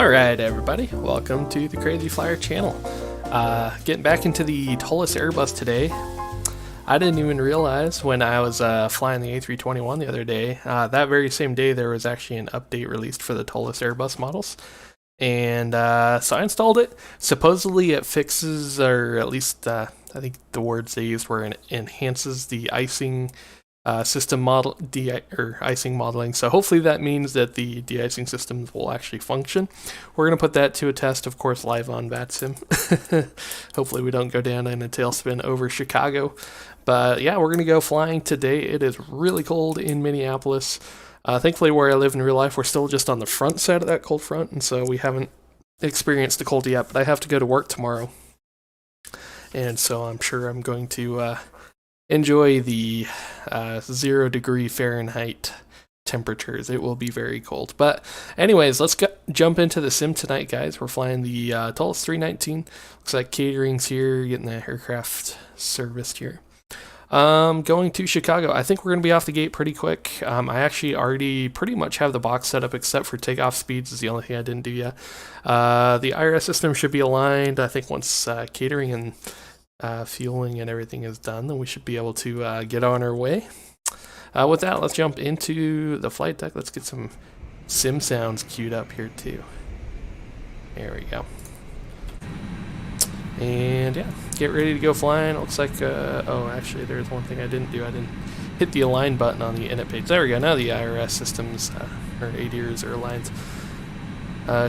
Alright everybody, welcome to the Crazy Flyer channel. Getting back into the Toliss Airbus today. I didn't even realize when I was flying the A321 the other day, that very same day there was actually an update released for the Toliss Airbus models. And so I installed it. Supposedly it fixes, or at least I think the words they used were enhances the icing system model, icing modeling. So hopefully that means that the de-icing systems will actually function. We're going to put that to a test, of course, live on VATSIM. Hopefully we don't go down in a tailspin over Chicago. But yeah, we're going to go flying today. It is really cold in Minneapolis. Thankfully where I live in real life, we're still just on the front side of that cold front, and so we haven't experienced the cold yet, but I have to go to work tomorrow. And so I'm sure I'm going to enjoy the 0 degree Fahrenheit temperatures. It will be very cold. But anyways, let's jump into the sim tonight, guys. We're flying the Toliss 319. Looks like catering's here, getting the aircraft serviced here. Going to Chicago. I think we're going to be off the gate pretty quick. I actually already pretty much have the box set up except for takeoff speeds is the only thing I didn't do yet. The IRS system should be aligned. I think once catering and fueling and everything is done, then we should be able to get on our way. With that, let's jump into the flight deck. Let's get some sim sounds queued up here too. There we go. And yeah, get ready to go flying. Looks like, oh, actually, there's one thing I didn't do. I didn't hit the align button on the init page. There we go. Now the IRS systems, or ADIRs, are aligned.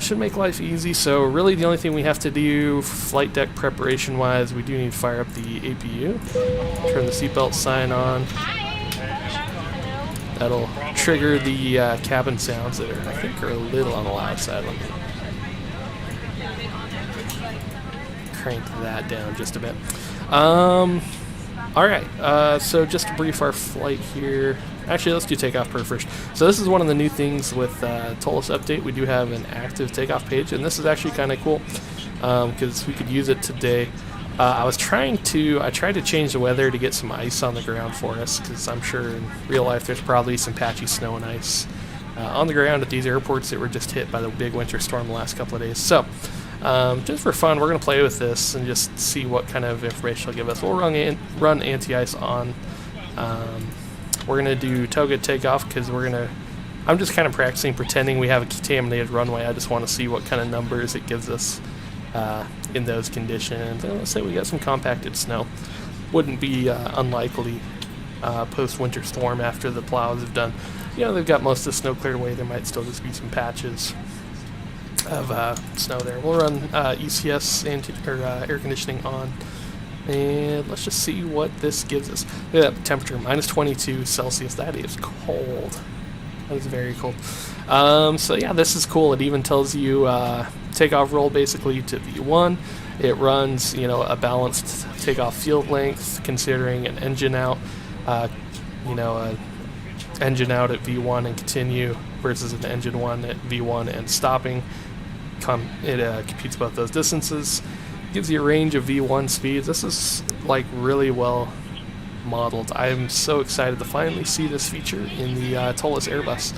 Should make life easy. So really the only thing we have to do flight deck preparation wise, we do need to fire up the APU, turn the seatbelt sign on. That'll trigger the cabin sounds that I think are a little on the loud side. Let me crank that down just a bit. Alright, so just to brief our flight here. Actually, let's do takeoff per first. So this is one of the new things with Toliss update. We do have an active takeoff page, and this is actually kind of cool because we could use it today. I tried to change the weather to get some ice on the ground for us, because I'm sure in real life there's probably some patchy snow and ice on the ground at these airports that were just hit by the big winter storm the last couple of days. So just for fun, we're going to play with this and just see what kind of information it'll give us. We'll run anti-ice on. We're going to do toga takeoff because I'm just kind of practicing pretending we have a contaminated runway. I just want to see what kind of numbers it gives us in those conditions. And let's say we got some compacted snow. Wouldn't be unlikely post-winter storm after the plows have done. You know, they've got most of the snow cleared away. There might still just be some patches of snow there. We'll run ECS and air conditioning on, and let's just see what this gives us. Look at that temperature, minus 22 Celsius. That is cold. That is very cold. So yeah, this is cool. It even tells you takeoff roll basically to V1. It runs, you know, a balanced takeoff field length considering an engine out. Engine out at V1 and continue versus an engine 1 at V1 and stopping. It computes both those distances. Gives you a range of V1 speeds. This is like really well modeled. I'm so excited to finally see this feature in the Toliss Airbus.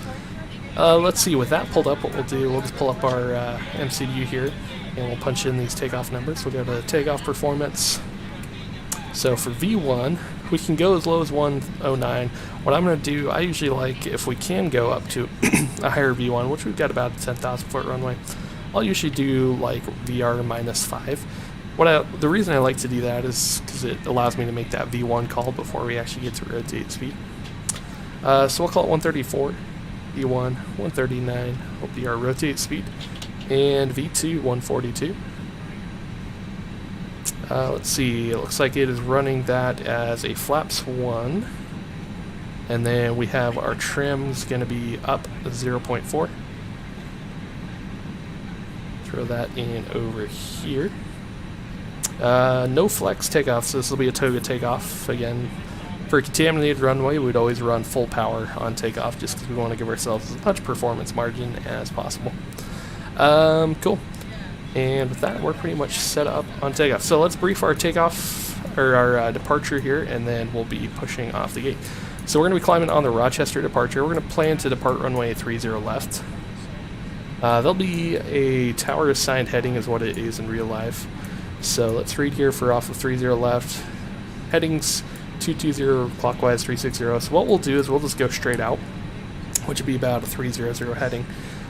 Let's see, with that pulled up, what we'll do, we'll just pull up our MCU here and we'll punch in these takeoff numbers. We'll go to takeoff performance. So for V1, we can go as low as 109. What I'm going to do, I usually like, if we can go up to a higher V1, which we've got about a 10,000 foot runway, I'll usually do like VR minus 5. The reason I like to do that is because it allows me to make that V1 call before we actually get to rotate speed. So we'll call it 134, V1, 139 will be our rotate speed, and V2, 142. Let's see, it looks like it is running that as a flaps 1, and then we have our trims going to be up 0.4. Throw that in over here. No flex takeoff, so this will be a toga takeoff. Again, for a contaminated runway, we'd always run full power on takeoff just because we want to give ourselves as much performance margin as possible. Cool. And with that, we're pretty much set up on takeoff. So let's brief our takeoff, or our departure here, and then we'll be pushing off the gate. So we're going to be climbing on the Rochester departure. We're going to plan to depart runway 30 left. There'll be a tower assigned heading is what it is in real life. So let's read here for off of 30 left. Headings 220 clockwise 360. So what we'll do is we'll just go straight out, which would be about a 300 heading.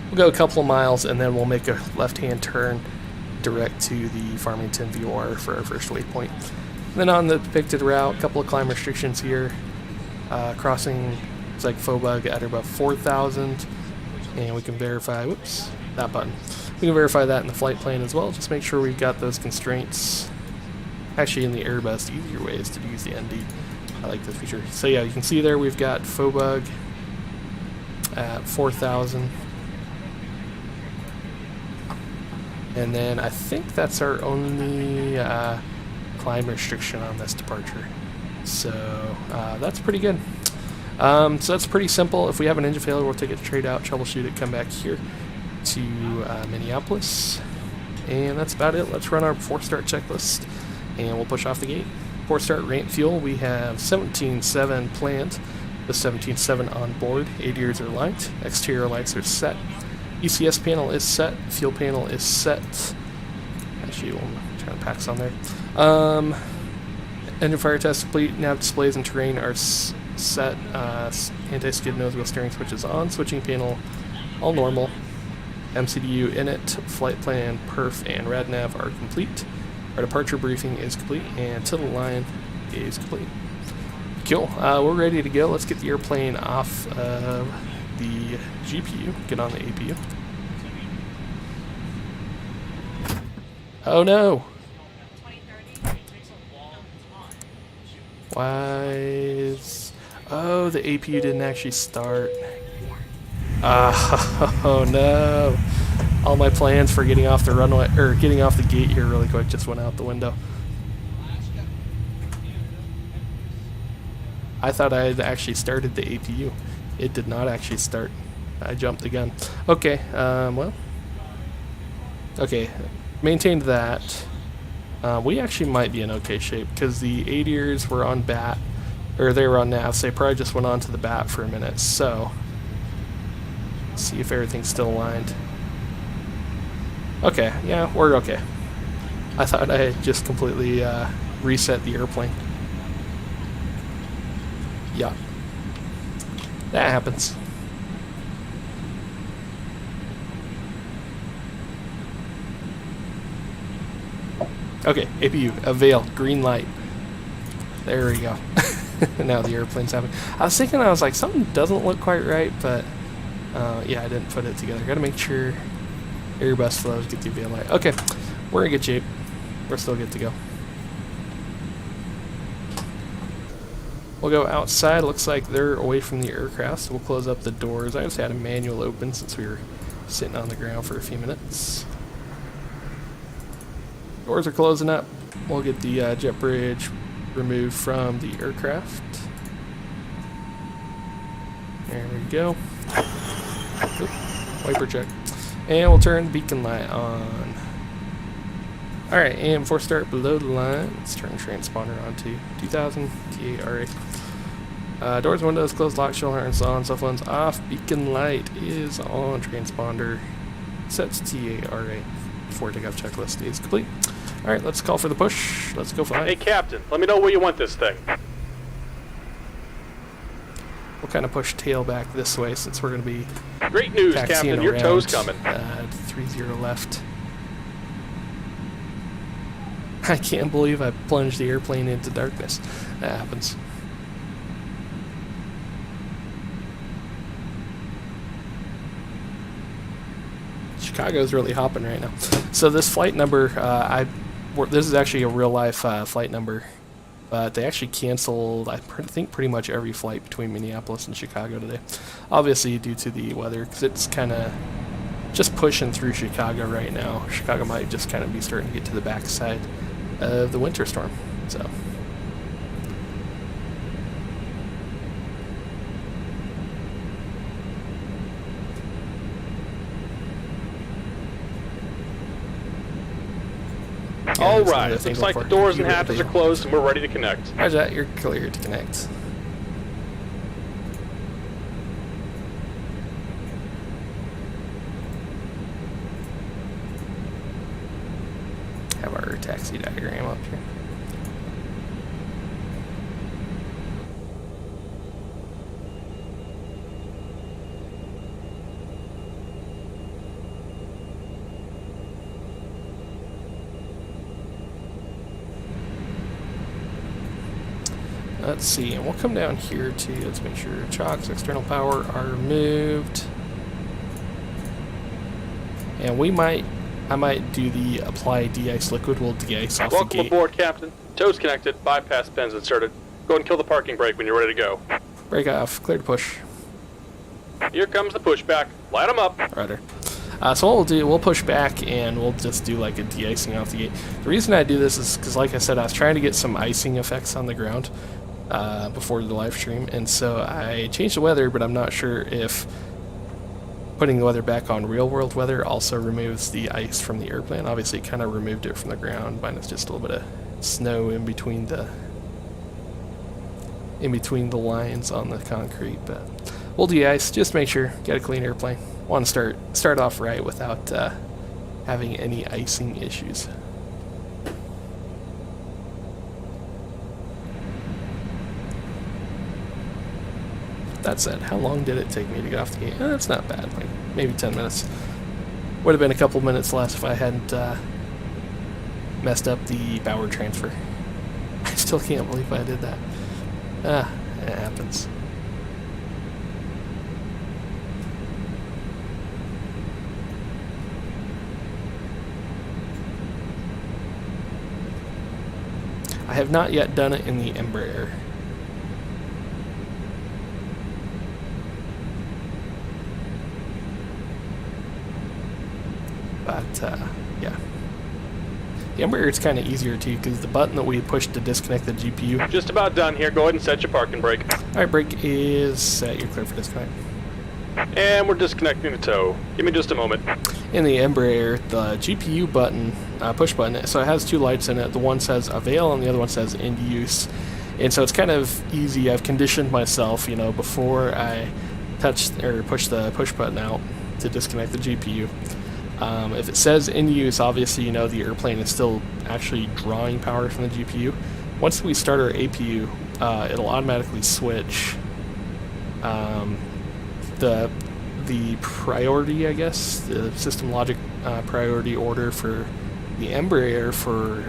We'll go a couple of miles and then we'll make a left-hand turn direct to the Farmington VOR for our first waypoint. And then on the depicted route, a couple of climb restrictions here. Crossing it's like Pushback at about 4,000, and we can verify, whoops, that button. We can verify that in the flight plan as well. Just make sure we've got those constraints. Actually, in the Airbus, the easier way is to use the ND. I like this feature. So yeah, you can see there we've got Pushback at 4,000. And then I think that's our only climb restriction on this departure. So that's pretty good. So that's pretty simple. If we have an engine failure, we'll take it straight out, troubleshoot it, come back here to Minneapolis. And that's about it. Let's run our 4-start checklist, and we'll push off the gate. 4-start ramp fuel, we have 17.7 planned, with 17.7 on board. ADRs are lined, exterior lights are set. ECS panel is set, fuel panel is set. Actually, we'll turn the packs on there. Engine fire test complete, nav displays and terrain are set. Anti-skid nose wheel steering switch is on, switching panel all normal. MCDU init, flight plan, perf, and radnav are complete. Our departure briefing is complete, and to the line is complete. Cool, we're ready to go. Let's get the airplane off of the GPU, get on the APU. Oh no! Why is... Oh, the APU didn't actually start. Oh no! All my plans for getting off the runway, or getting off the gate here really quick just went out the window. I thought I had actually started the APU. It did not actually start. I jumped the gun. Okay, well. Okay, maintained that. We actually might be in okay shape because the ADRs were on bat, or they were on nav, so they probably just went on to the bat for a minute. So, let's see if everything's still aligned. Okay, yeah, we're okay. I thought I had just completely reset the airplane. Yeah. That happens. Okay, APU, avail, green light. There we go. Now the airplane's happening. I was thinking, I was like, something doesn't look quite right, but yeah, I didn't put it together. Gotta make sure Airbus flows get the avail light. Okay, we're in good shape. We're still good to go. We'll go outside. Looks like they're away from the aircraft, so we'll close up the doors. I just had a manual open since we were sitting on the ground for a few minutes. Doors are closing up. We'll get the jet bridge removed from the aircraft. There we go. Oop, wiper check. And we'll turn the beacon light on. Alright, and before start below the line, let's turn transponder on to 2000 TARA. Doors, windows closed, lock, shell harness on, cell phones off, beacon light is on, transponder sets TARA. Before takeoff checklist is complete. Alright, let's call for the push. Let's go fly. Hey, Captain, let me know where you want this thing. We'll kind of push tail back this way since we're going to be Great news, Captain. Your tow's coming. 30 left. I can't believe I plunged the airplane into darkness. That happens. Chicago's really hopping right now. So this flight number, this is actually a real life flight number, but they actually canceled, I think, pretty much every flight between Minneapolis and Chicago today. Obviously due to the weather, because it's kind of just pushing through Chicago right now. Chicago might just kind of be starting to get to the backside of the winter storm. So. All right, looks like the doors and hatches are closed and we're ready to connect. Roger that, you're clear to connect. frequency diagram up here. Let's see, and we'll come down here to, let's make sure chocks, external power are removed. And I might do the apply de-ice liquid. We'll de-ice off the gate. Welcome aboard, Captain. Toes connected, bypass pins inserted. Go and kill the parking brake when you're ready to go. Brake off, clear to push. Here comes the pushback. Light them up. Righter. So what we'll do, we'll push back and we'll just do like a de-icing off the gate. The reason I do this is because, like I said, I was trying to get some icing effects on the ground before the live stream, and so I changed the weather, but I'm not sure if putting the weather back on real world weather also removes the ice from the airplane. Obviously it kind of removed it from the ground, minus just a little bit of snow in between the lines on the concrete. But we'll de-ice, just make sure, get a clean airplane. Want to start off right without having any icing issues. That said, how long did it take me to get off the gate? That's not bad, like maybe 10 minutes. Would have been a couple minutes less if I hadn't messed up the power transfer. I still can't believe I did that. It happens. I have not yet done it in the Embraer. But, yeah. The Embraer is kind of easier too, because the button that we pushed to disconnect the GPU. Just about done here. Go ahead and set your parking brake. Alright, brake is set. You're clear for disconnect. And we're disconnecting the tow. Give me just a moment. In the Embraer, the GPU button, push button, so it has two lights in it. The one says avail and the other one says end use. And so it's kind of easy. I've conditioned myself, you know, before I push the push button out to disconnect the GPU. If it says in use, obviously you know the airplane is still actually drawing power from the GPU. Once we start our APU, it'll automatically switch the priority, I guess, the system logic priority order for the Embraer for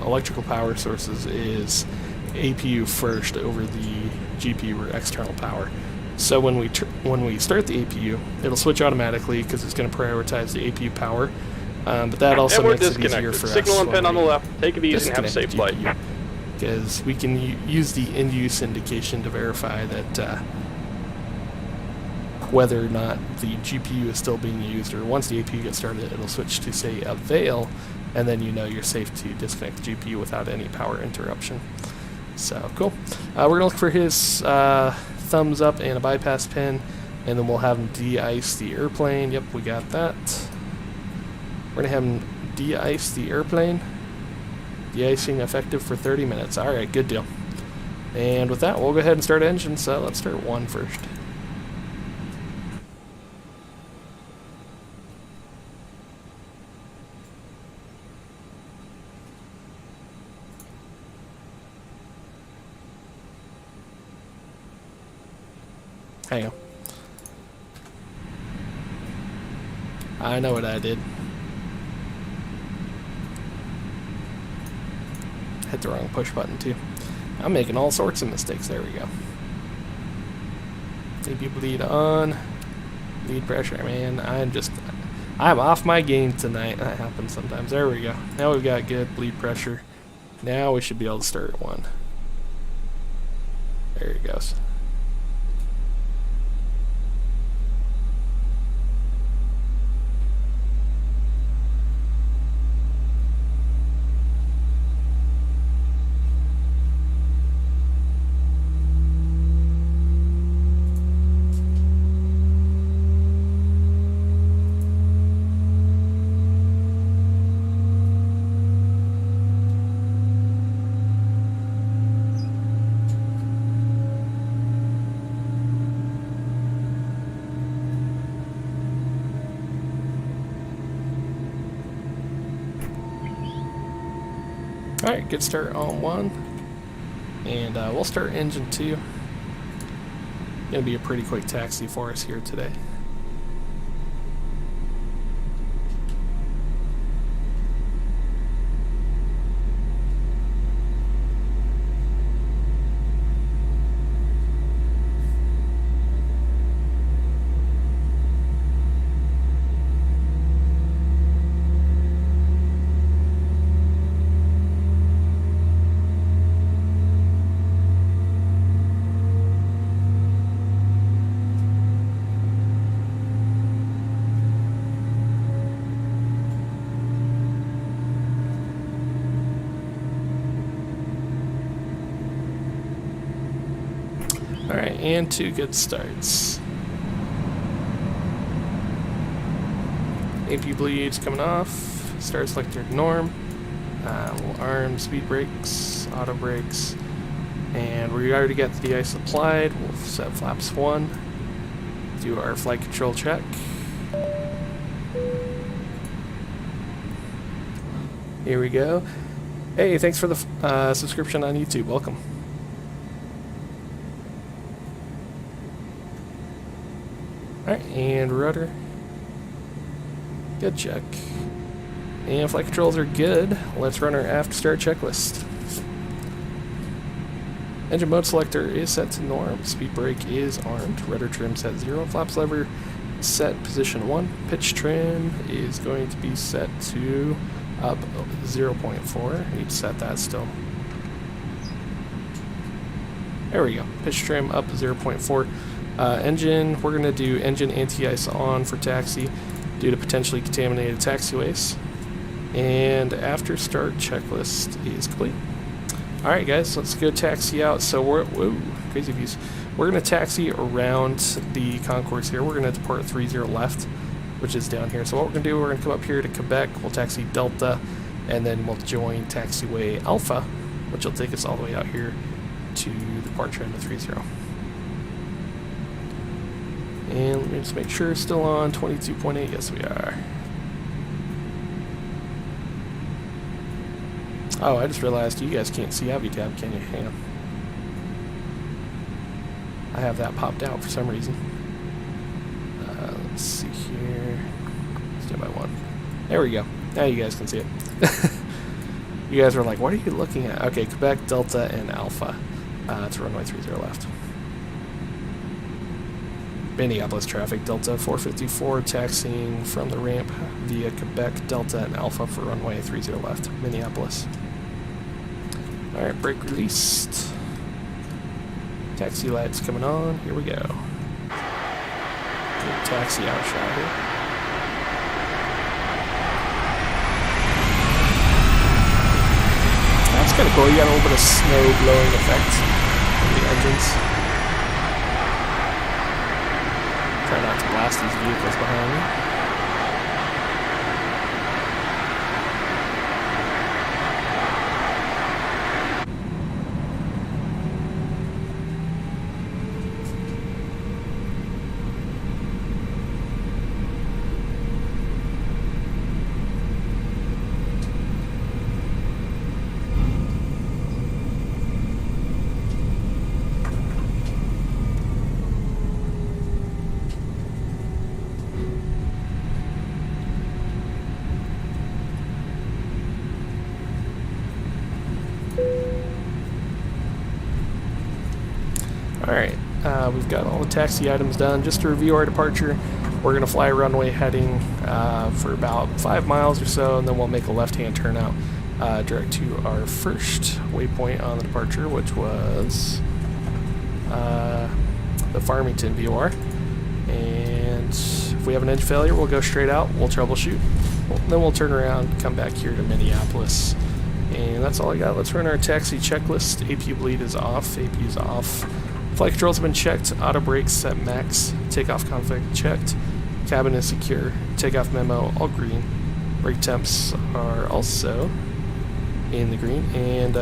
electrical power sources is APU first over the GPU or external power. So when we start the APU, it'll switch automatically because it's going to prioritize the APU power. But that also makes it easier for us. Signal and pin on the left. Take it easy and have a safe flight. Because we can use the end-use indication to verify that whether or not the GPU is still being used, or once the APU gets started, it'll switch to, say, avail, and then you know you're safe to disconnect the GPU without any power interruption. So, cool. We're going to look for his thumbs up and a bypass pin, and then we'll have him de-ice the airplane. Yep, we got that. We're going to have him de-ice the airplane. De-icing effective for 30 minutes. Alright, good deal. And with that, we'll go ahead and start engine, so let's start one first. Hang on. I know what I did. Hit the wrong push button too. I'm making all sorts of mistakes. There we go. Maybe bleed on. Bleed pressure. Man, I'm off my game tonight. That happens sometimes. There we go. Now we've got good bleed pressure. Now we should be able to start at one. There it goes. Alright, good start on 1. And we'll start engine 2. Gonna be a pretty quick taxi for us here today. Alright, and 2 good starts. AP bleeds coming off. Start selector norm. Little arm, speed brakes, auto brakes. And we already got the de-ice applied. We'll set flaps 1. Do our flight control check. Here we go. Hey, thanks for the subscription on YouTube. Welcome. Alright, and rudder. Good check. And flight controls are good. Let's run our aft start checklist. Engine mode selector is set to norm. Speed brake is armed. Rudder trim set 0. Flaps lever set position 1. Pitch trim is going to be set to up 0.4. Need to set that still. There we go. Pitch trim up 0.4. Engine, we're going to do engine anti-ice on for taxi due to potentially contaminated taxiways. And after start checklist is complete. Alright guys, let's go taxi out. So whoa, crazy views. We're going to taxi around the concourse here. We're going to depart 30 left, which is down here. So what we're going to do, we're going to come up here to Quebec, we'll taxi Delta, and then we'll join taxiway Alpha, which will take us all the way out here to the departure into 30. And let me just make sure, still on 22.8. Yes, we are. Oh, I just realized you guys can't see AviTab, can you? Hang on. I have that popped out for some reason. Let's see here. Stand by 1. There we go. Now you guys can see it. You guys were like, what are you looking at? Okay, Quebec, Delta, and Alpha. It's runway 30 left. Minneapolis traffic, Delta 454, taxiing from the ramp via Quebec, Delta, and Alpha for runway 30 left, Minneapolis. Alright, brake released. Taxi lights coming on, here we go. Good taxi out shot here. That's kind of cool, you got a little bit of snow blowing effect from the engines. Try not to blast these vehicles behind me. Alright, we've got all the taxi items done. Just to review our departure, we're going to fly runway heading for about 5 miles or so, and then we'll make a left-hand turnout direct to our first waypoint on the departure, which was the Farmington VOR. And if we have an engine failure, we'll go straight out, we'll troubleshoot, then we'll turn around, come back here to Minneapolis. And that's all I got. Let's run our taxi checklist. AP bleed is off, AP is off. Flight controls have been checked, auto brakes set max, takeoff config checked, cabin is secure, takeoff memo all green, brake temps are also in the green, and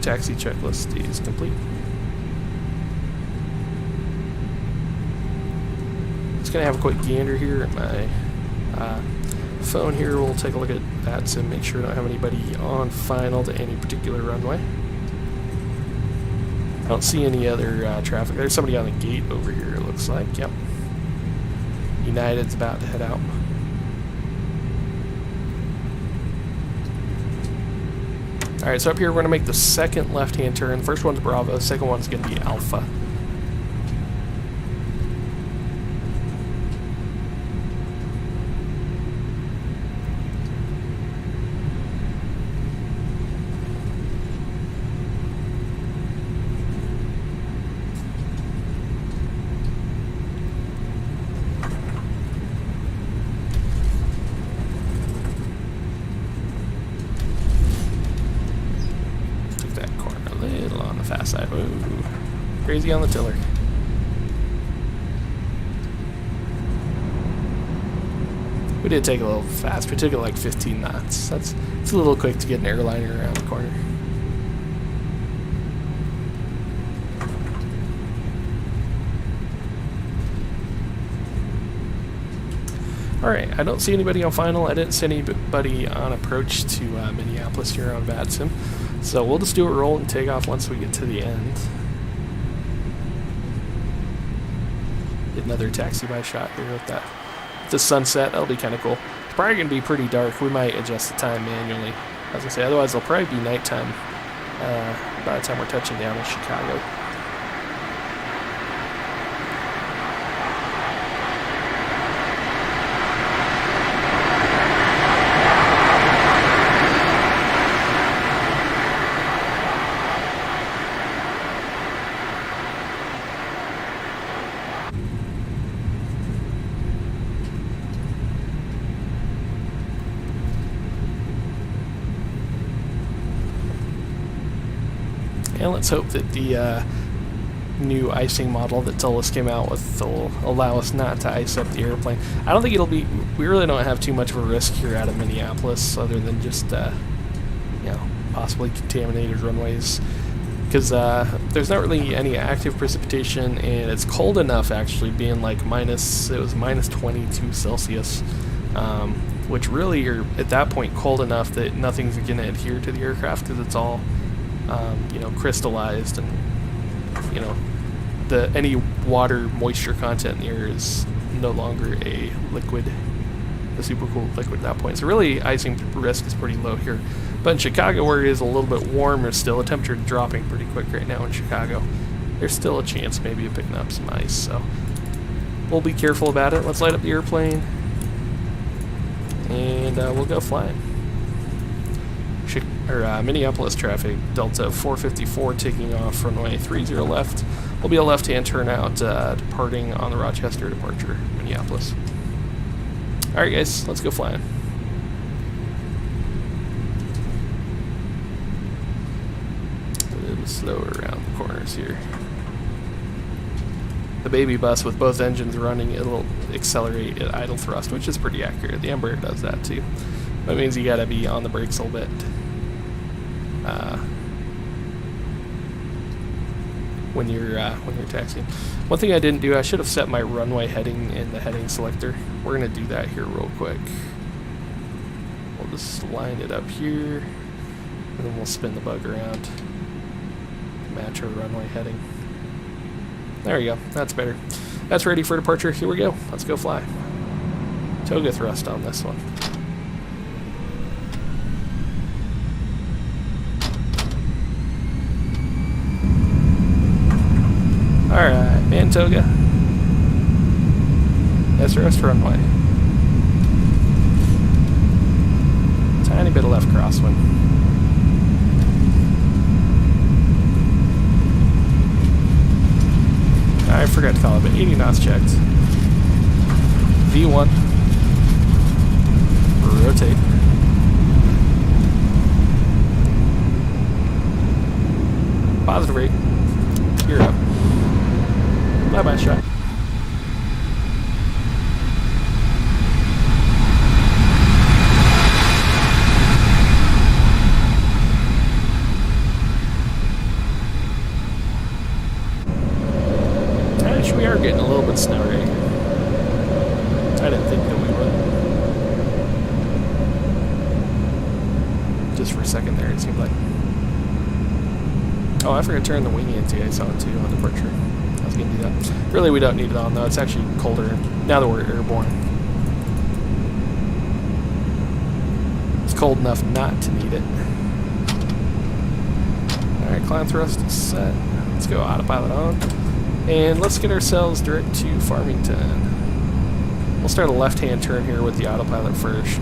taxi checklist is complete. Just gonna have a quick gander here at my phone here, we'll take a look at that to make sure we don't have anybody on final to any particular runway. I don't see any other traffic. There's somebody on the gate over here, it looks like. Yep. United's about to head out. Alright, so up here we're going to make the second left-hand turn. First one's Bravo, second one's going to be Alpha. Fast side. Ooh. Crazy on the tiller. We did take a little fast. We took it like 15 knots. It's a little quick to get an airliner around the corner. Alright, I don't see anybody on final. I didn't see anybody on approach to Minneapolis here on VADSIM. So we'll just do a roll and take off once we get to the end. Get another taxi by shot here with that. The sunset, that'll be kind of cool. It's probably going to be pretty dark. We might adjust the time manually, as I say. Otherwise, it'll probably be nighttime by the time we're touching down in Chicago. And let's hope that the new icing model that Toliss came out with will allow us not to ice up the airplane. I don't think it'll be... We really don't have too much of a risk here out of Minneapolis other than just, you know, possibly contaminated runways. Because there's not really any active precipitation, and it's cold enough actually, being like it was minus 22 Celsius. Which really are, at that point, cold enough that nothing's going to adhere to the aircraft because it's all... you know, crystallized, and you know, any water moisture content in the air is no longer a liquid, a supercooled liquid at that point. So really, icing risk is pretty low here. But in Chicago, where it is a little bit warmer still, the temperature is dropping pretty quick right now in Chicago. There's still a chance maybe of picking up some ice, so we'll be careful about it. Let's light up the airplane, and we'll go flying. Minneapolis traffic, Delta 454 taking off runway 30 left. Will be a left-hand turnout departing on the Rochester departure, Minneapolis. Alright guys, let's go flying. A little slower around the corners here. The baby bus with both engines running, it'll accelerate at idle thrust, which is pretty accurate. The Embraer does that too. That means you gotta be on the brakes a little bit. When you're taxiing. One thing I didn't do, I should have set my runway heading in the heading selector. We're gonna do that here real quick. We'll just line it up here, and then we'll spin the bug around to match our runway heading. There we go. That's better. That's ready for departure. Here we go. Let's go fly. Toga thrust on this one. Alright, man toga. SRS runway. Tiny bit of left crosswind. I forgot to call it, but 80 knots checked. V1. Rotate. Positive rate. You're up. Bye-bye, shot. We are getting a little bit snow right here. I didn't think that we would. second there, it seemed like. Oh, I forgot to turn the wing anti-ice on too on departure. I was going to do that. Really, we don't need it on though. It's actually colder now that we're airborne. It's cold enough not to need it. Alright, climb thrust is set. Let's go autopilot on. And let's get ourselves direct to Farmington. We'll start a left-hand turn here with the autopilot first.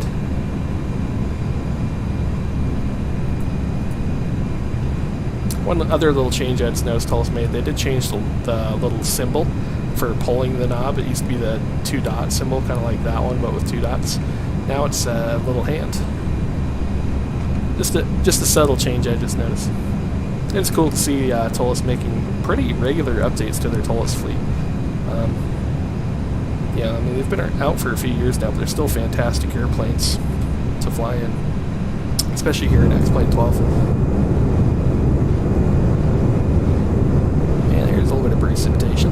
One other little change I just noticed Toliss made, they did change the little symbol for pulling the knob. It used to be the 2-dot symbol, kind of like that one, but with 2 dots. Now it's a little hand. Just a subtle change I just noticed. It's cool to see Toliss making pretty regular updates to their Toliss fleet. Yeah, I mean, they've been out for a few years now, but they're still fantastic airplanes to fly in, especially here in X-Plane 12. And there's a little bit of precipitation.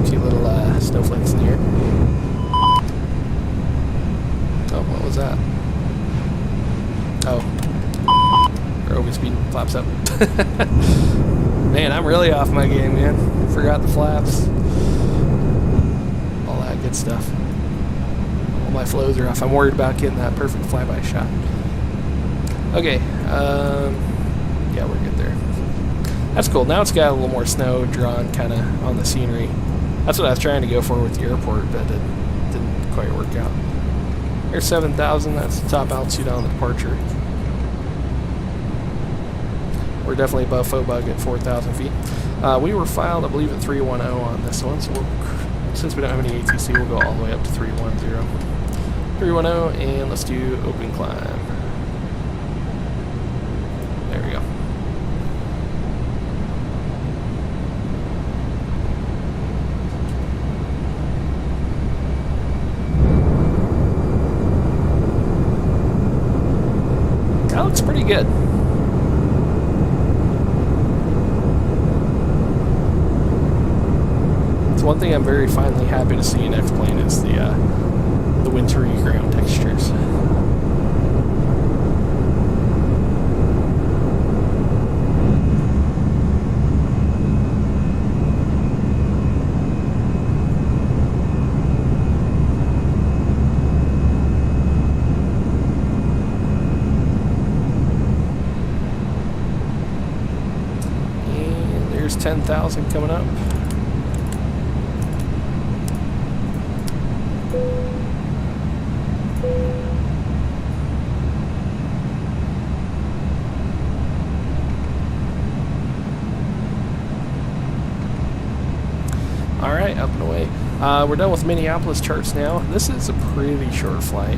A few little snowflakes in the air. Oh, what was that? Oh. Our overspeed flaps up. Man, I'm really off my game, man. Forgot the flaps. All that good stuff. All my flows are off. I'm worried about getting that perfect flyby shot. Okay, yeah, we're good there. That's cool. Now it's got a little more snow drawn kind of on the scenery. That's what I was trying to go for with the airport, but it didn't quite work out. Air 7000, that's the top altitude on the departure. We're definitely above FOBUG at 4,000 feet. We were filed, I believe, at 310 on this one, so since we don't have any ATC, we'll go all the way up to 310. 310, and let's do open climb. There we go. That looks pretty good. One thing I'm very finally happy to see in X-Plane is the wintry ground textures. And there's 10,000 coming up. Alright, up and away. We're done with Minneapolis charts now. This is a pretty short flight.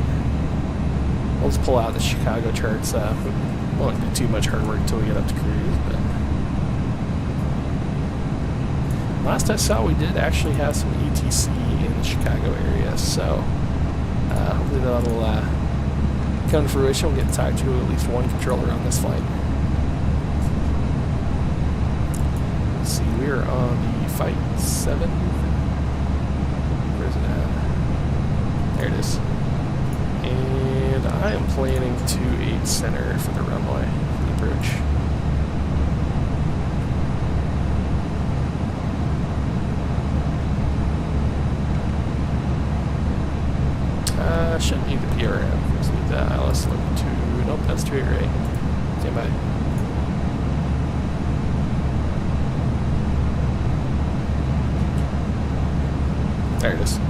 We'll just pull out the Chicago charts. We won't do too much hard work until we get up to cruise. But last I saw, we did actually have some ETC in the Chicago area, so hopefully that'll come to fruition. We'll get to talk to at least one controller on this flight. Let's see, we are on the Fight 7. Where is it at? There it is. And I am planning to 8 center for the runway, for the approach. Shouldn't need the PRM. Just need the ILS look to. Nope, that's 2 right. Stand by. There it is.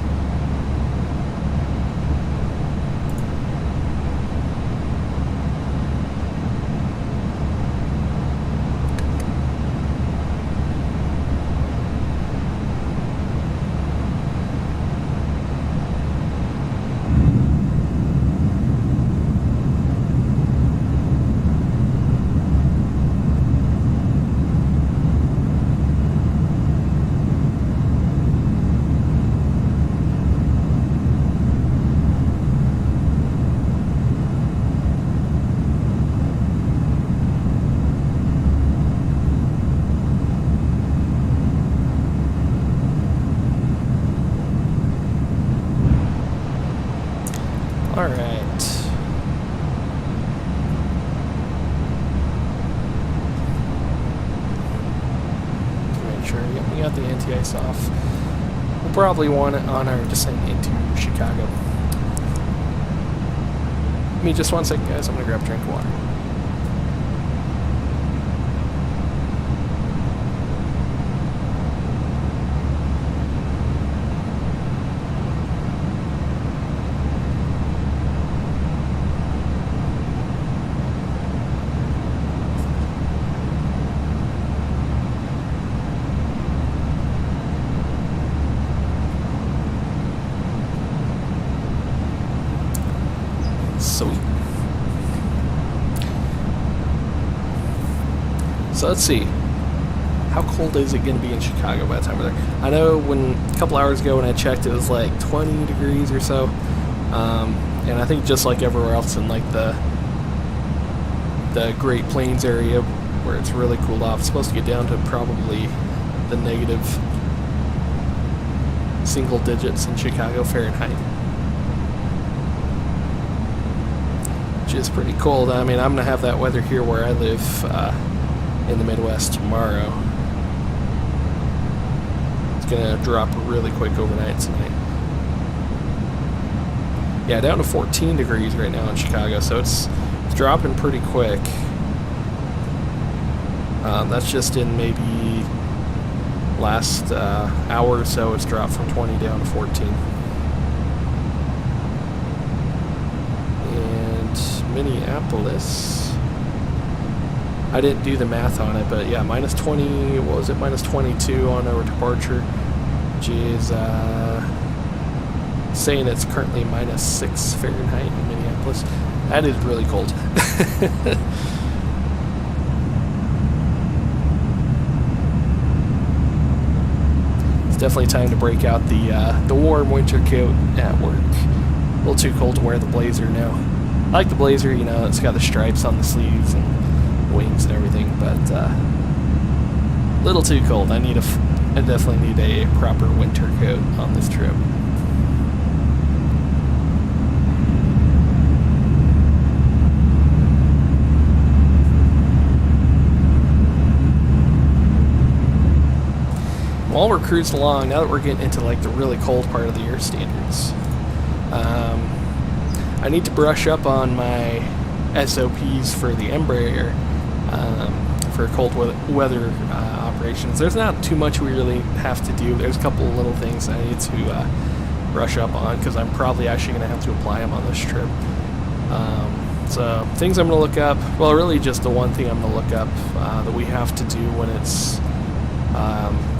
anti-ice off. We'll probably want it on our descent into Chicago. Give me just 1 second, guys. I'm going to grab a drink of water. Sweet. So let's see. How cold is it going to be in Chicago by the time we're there? I know when a couple hours ago when I checked, it was like 20 degrees or so. And I think just like everywhere else in like the Great Plains area where it's really cooled off, it's supposed to get down to probably the negative single digits in Chicago Fahrenheit. Which is pretty cold. I mean, I'm going to have that weather here where I live in the Midwest tomorrow. It's going to drop really quick overnight tonight. Yeah, down to 14 degrees right now in Chicago, so it's dropping pretty quick. That's just in maybe last hour or so, it's dropped from 20 down to 14. Minneapolis, I didn't do the math on it, but yeah, minus 20, what was it, minus 22 on our departure, which is saying it's currently minus 6 Fahrenheit in Minneapolis. That is really cold. It's definitely time to break out the warm winter coat at work. A little too cold to wear the blazer now. I like the blazer, you know, it's got the stripes on the sleeves and wings and everything, but a little too cold. I definitely need a proper winter coat on this trip. While we're cruising along, now that we're getting into like the really cold part of the year standards, I need to brush up on my SOPs for the Embraer for cold weather operations. There's not too much we really have to do. There's a couple of little things I need to brush up on because I'm probably actually going to have to apply them on this trip. So things I'm going to look up, well, really just the one thing I'm going to look up that we have to do when it's,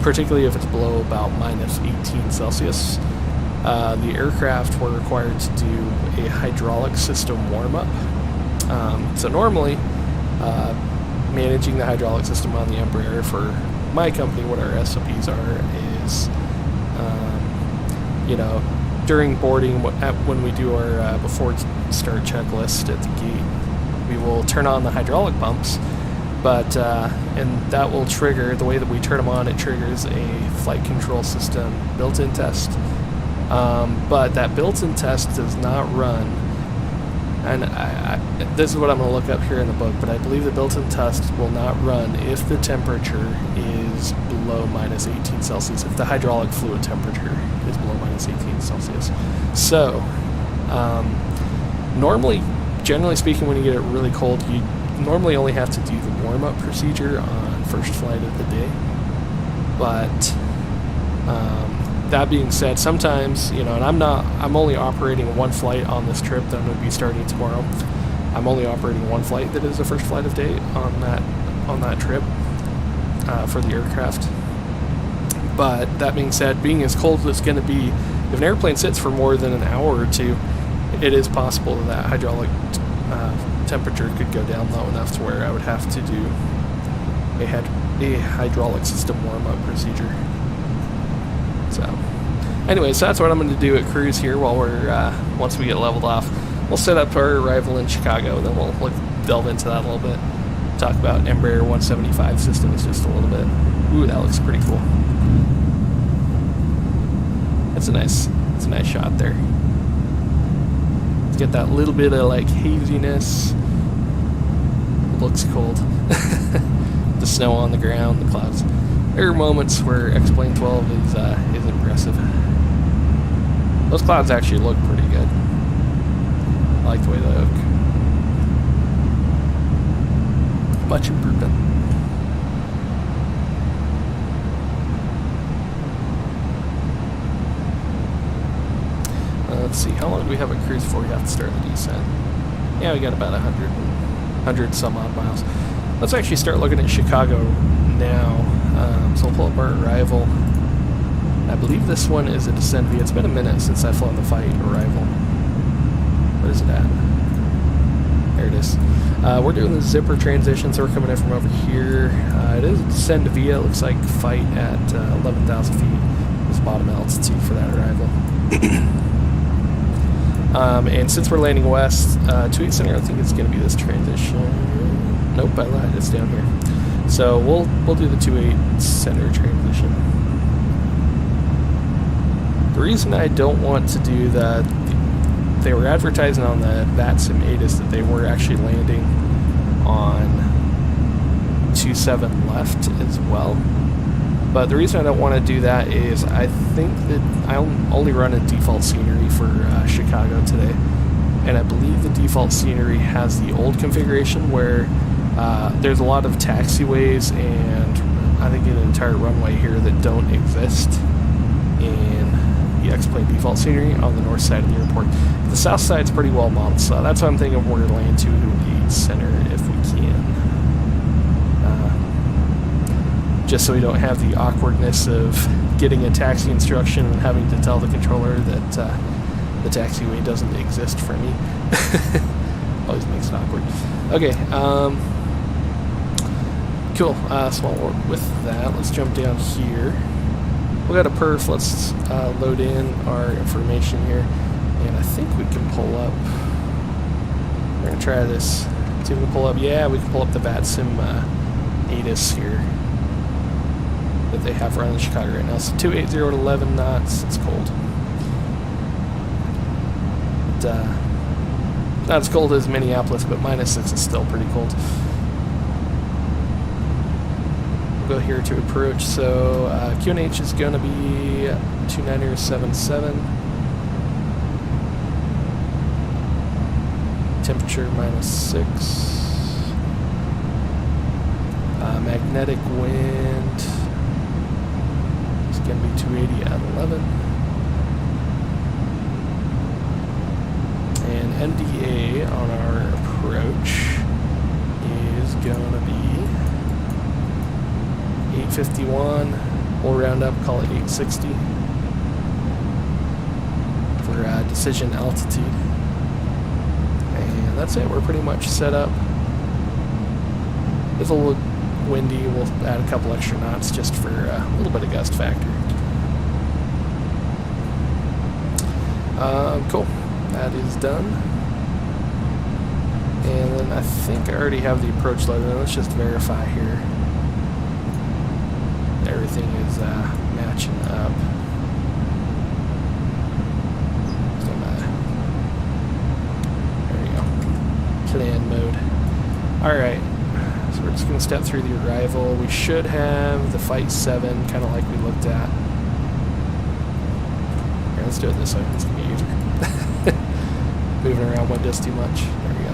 particularly if it's below about minus 18 Celsius. The aircraft were required to do a hydraulic system warm-up. So normally, managing the hydraulic system on the Embraer for my company, what our SOPs are is, you know, during boarding, when we do our before start checklist at the gate, we will turn on the hydraulic pumps, but and that will trigger, the way that we turn them on, it triggers a flight control system built-in test. But that built-in test does not run, and this is what I'm going to look up here in the book, but I believe the built-in test will not run if the temperature is below minus 18 Celsius, if the hydraulic fluid temperature is below minus 18 Celsius. So, normally, generally speaking, when you get it really cold, you normally only have to do the warm-up procedure on first flight of the day, but that being said, sometimes, you know, and I'm only operating one flight on this trip that I'm going to be starting tomorrow. I'm only operating one flight that is the first flight of day on that trip for the aircraft. But that being said, being as cold as it's going to be, if an airplane sits for more than an hour or two, it is possible that hydraulic temperature could go down low enough to where I would have to do a hydraulic system warm-up procedure. So, anyway, so that's what I'm going to do at cruise here while we're, once we get leveled off. We'll set up our arrival in Chicago, then we'll delve into that a little bit. Talk about Embraer 175 systems just a little bit. Ooh, that looks pretty cool. It's a nice shot there. Get that little bit of like haziness. It looks cold. The snow on the ground, the clouds. there are moments where X-Plane 12 is impressive. Those clouds actually look pretty good. I like the way they look. Much improvement. Let's see, how long do we have a cruise before we have to start the descent? Yeah, we got about 100 some odd miles. Let's actually start looking at Chicago now. So we'll pull up our arrival. I believe this one is a descent via. It's been a minute since I've flown the fight arrival. What is it at? There it is. We're doing the zipper transition, so we're coming in from over here. It is descend via. It looks like fight at 11,000 feet. This bottom altitude for that arrival. And since we're landing west, 28 center, I think it's going to be this transition. Nope, I lied. It's down here. So we'll do the 28 center transition. The reason I don't want to do that, they were advertising on the VATSIM ATIS that they were actually landing on 27 left as well. But the reason I don't want to do that is I think that I'm only running default scenery for Chicago today. And I believe the default scenery has the old configuration where there's a lot of taxiways and I think an entire runway here that don't exist in the X-Plane default scenery on the north side of the airport. The south side's pretty well modeled, so that's why I'm thinking we're going to land to the center if we can. Just so we don't have the awkwardness of getting a taxi instruction and having to tell the controller that the taxiway doesn't exist for me. Always makes it awkward. Okay, cool. So with that, let's jump down here. We got a perf. Let's load in our information here, and I think we can pull up. We're gonna try this. See if we can pull up. Yeah, we can pull up the VATSIM ATIS here that they have running in Chicago right now. So 280 at 11 knots. It's cold. Not as cold as Minneapolis, but -6 is still pretty cold. We'll go here to approach. So QNH is going to be 2977. Temperature -6. Magnetic wind is going to be 280 at 11. And MDA on our approach is going to be 851. We'll round up, call it 860 for decision altitude. And that's it. We're pretty much set up. It's a little windy. We'll add a couple extra knots just for a little bit of gust factor. Cool. That is done. And then I think I already have the approach loaded. Let's just verify here. Everything is matching up. There we go. Plan mode. Alright. So we're just going to step through the arrival. We should have the Fight 7, kind of like we looked at. Here, let's do it this way. It's going to be easier. Moving around one does too much. There we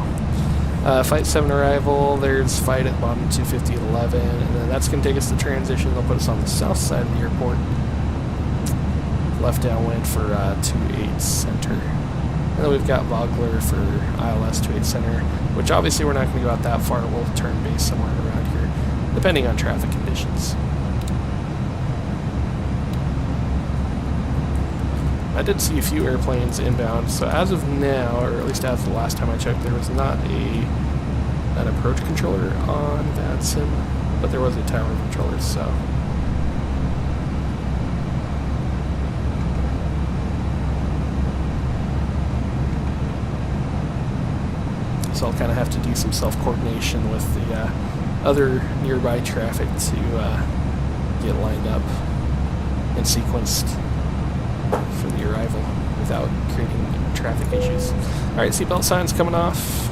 go. Fight 7 arrival. There's Fight at bottom 250 at 11. And then that's going to take us to transition. They'll put us on the south side of the airport. Left downwind for 28 center. And then we've got Vogler for ILS 28 center, which obviously we're not going to go out that far. We'll turn base somewhere around here, depending on traffic conditions. I did see a few airplanes inbound, so as of now, or at least as of the last time I checked, there was not an approach controller on VATSIM, but there was a tower controller, so. So I'll kind of have to do some self-coordination with the other nearby traffic to get lined up and sequenced for the arrival without creating traffic issues. Alright, seatbelt signs coming off.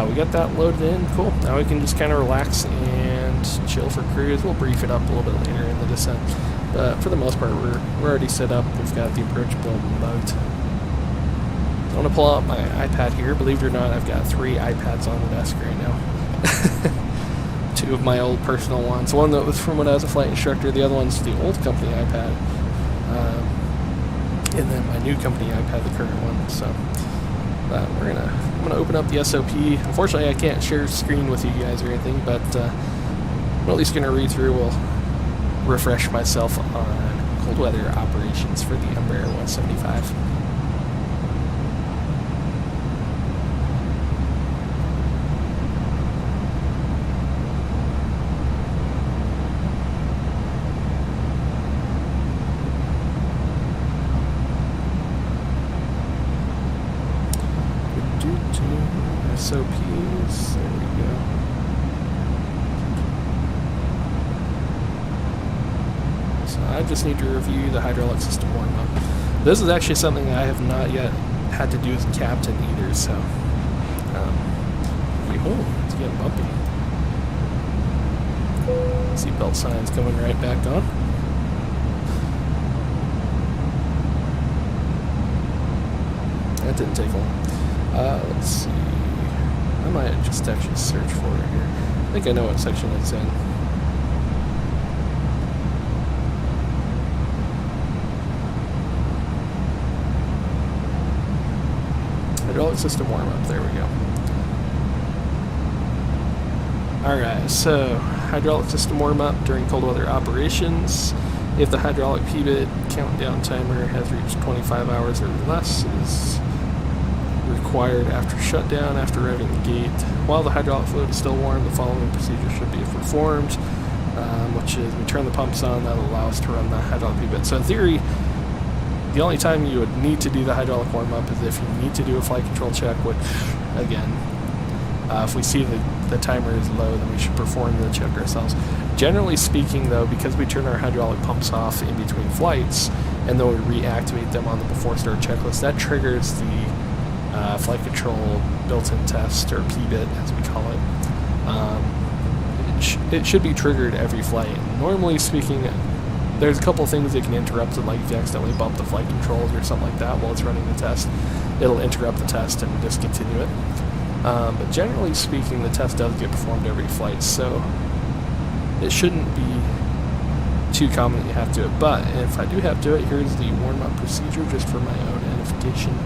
We got that loaded in. Cool. Now we can just kind of relax and chill for cruise. We'll brief it up a little bit later in the descent. But for the most part, we're already set up. We've got the approach build mugged. I want to pull out my iPad here. Believe it or not, I've got 3 iPads on the desk right now. 2 of my old personal ones. One that was from when I was a flight instructor. The other one's the old company iPad. And then my new company iPad, the current one. So I'm gonna open up the SOP. Unfortunately, I can't share screen with you guys or anything, but I'm at least gonna read through. We'll refresh myself on cold weather operations for the Embraer 175. SOPs, there we go. So I just need to review the hydraulic system warm-up. This is actually something I have not yet had to do as a captain either, so it's getting bumpy. Seatbelt signs coming right back on. That didn't take long. Let's see. I might just actually search for it here. I think I know what section it's in. Hydraulic system warm-up. There we go. Alright, so hydraulic system warm-up during cold weather operations. If the hydraulic P-bit countdown timer has reached 25 hours or less, it is required after shutdown, after arriving at the gate. While the hydraulic fluid is still warm, the following procedure should be performed, which is we turn the pumps on. That'll allow us to run the hydraulic P-bit. So in theory, the only time you would need to do the hydraulic warm-up is if you need to do a flight control check, which, again, if we see the timer is low, then we should perform the check ourselves. Generally speaking, though, because we turn our hydraulic pumps off in between flights, and then we reactivate them on the before start checklist, that triggers the flight control built-in test, or P-bit as we call it. It should be triggered every flight. Normally speaking, there's a couple things that can interrupt it, like if you accidentally bump the flight controls or something like that while it's running the test, it'll interrupt the test and discontinue it. But generally speaking, the test does get performed every flight, so it shouldn't be too common that you have to do it. But if I do have to do it, here's the warm-up procedure just for my own edification.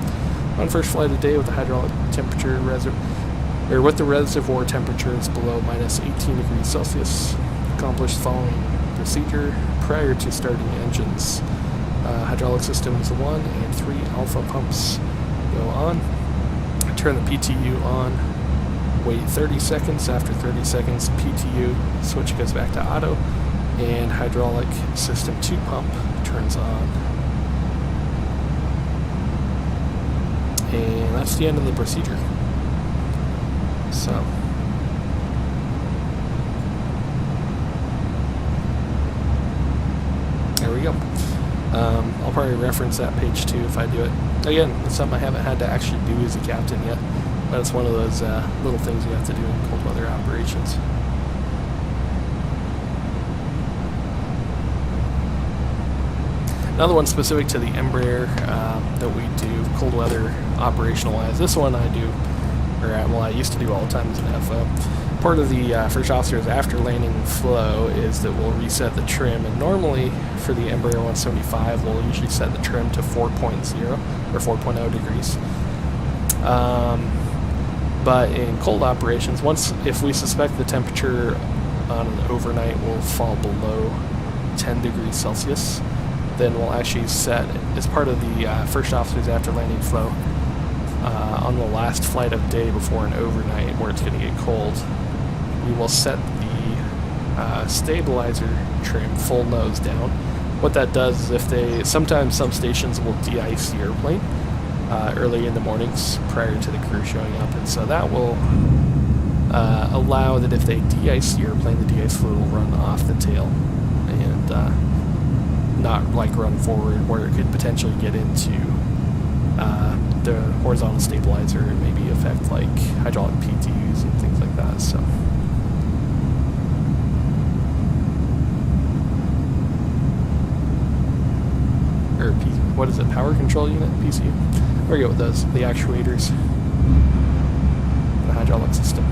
On first flight of the day with the hydraulic temperature with the reservoir temperatures below minus 18 degrees Celsius, accomplish the following procedure prior to starting engines. Hydraulic systems 1 and 3 alpha pumps go on. Turn the PTU on. Wait 30 seconds. After 30 seconds, PTU switch goes back to auto, and hydraulic system 2 pump turns on. And that's the end of the procedure. So there we go. I'll probably reference that page too if I do it. Again, it's something I haven't had to actually do as a captain yet, but it's one of those little things you have to do in cold weather operations. Another one specific to the Embraer that we do cold weather operational wise. This one I do, I used to do all the time as an FO. Part of the first officer's after landing flow is that we'll reset the trim, and normally for the Embraer 175 we'll usually set the trim to 4.0 or 4.0 degrees. But in cold operations, if we suspect the temperature on an overnight will fall below 10 degrees Celsius, then we'll actually set, as part of the first officer's after landing flow, on the last flight of day before an overnight where it's going to get cold, we will set the stabilizer trim full nose down. What that does is sometimes some stations will de-ice the airplane early in the mornings prior to the crew showing up, and so that will allow that if they de-ice the airplane, the de-ice fluid will run off the tail and not like run forward where it could potentially get into the horizontal stabilizer and maybe affect like hydraulic PTUs and things like that. So. Or what is it? Power control unit, PCU. I forget what those. The actuators. The hydraulic system.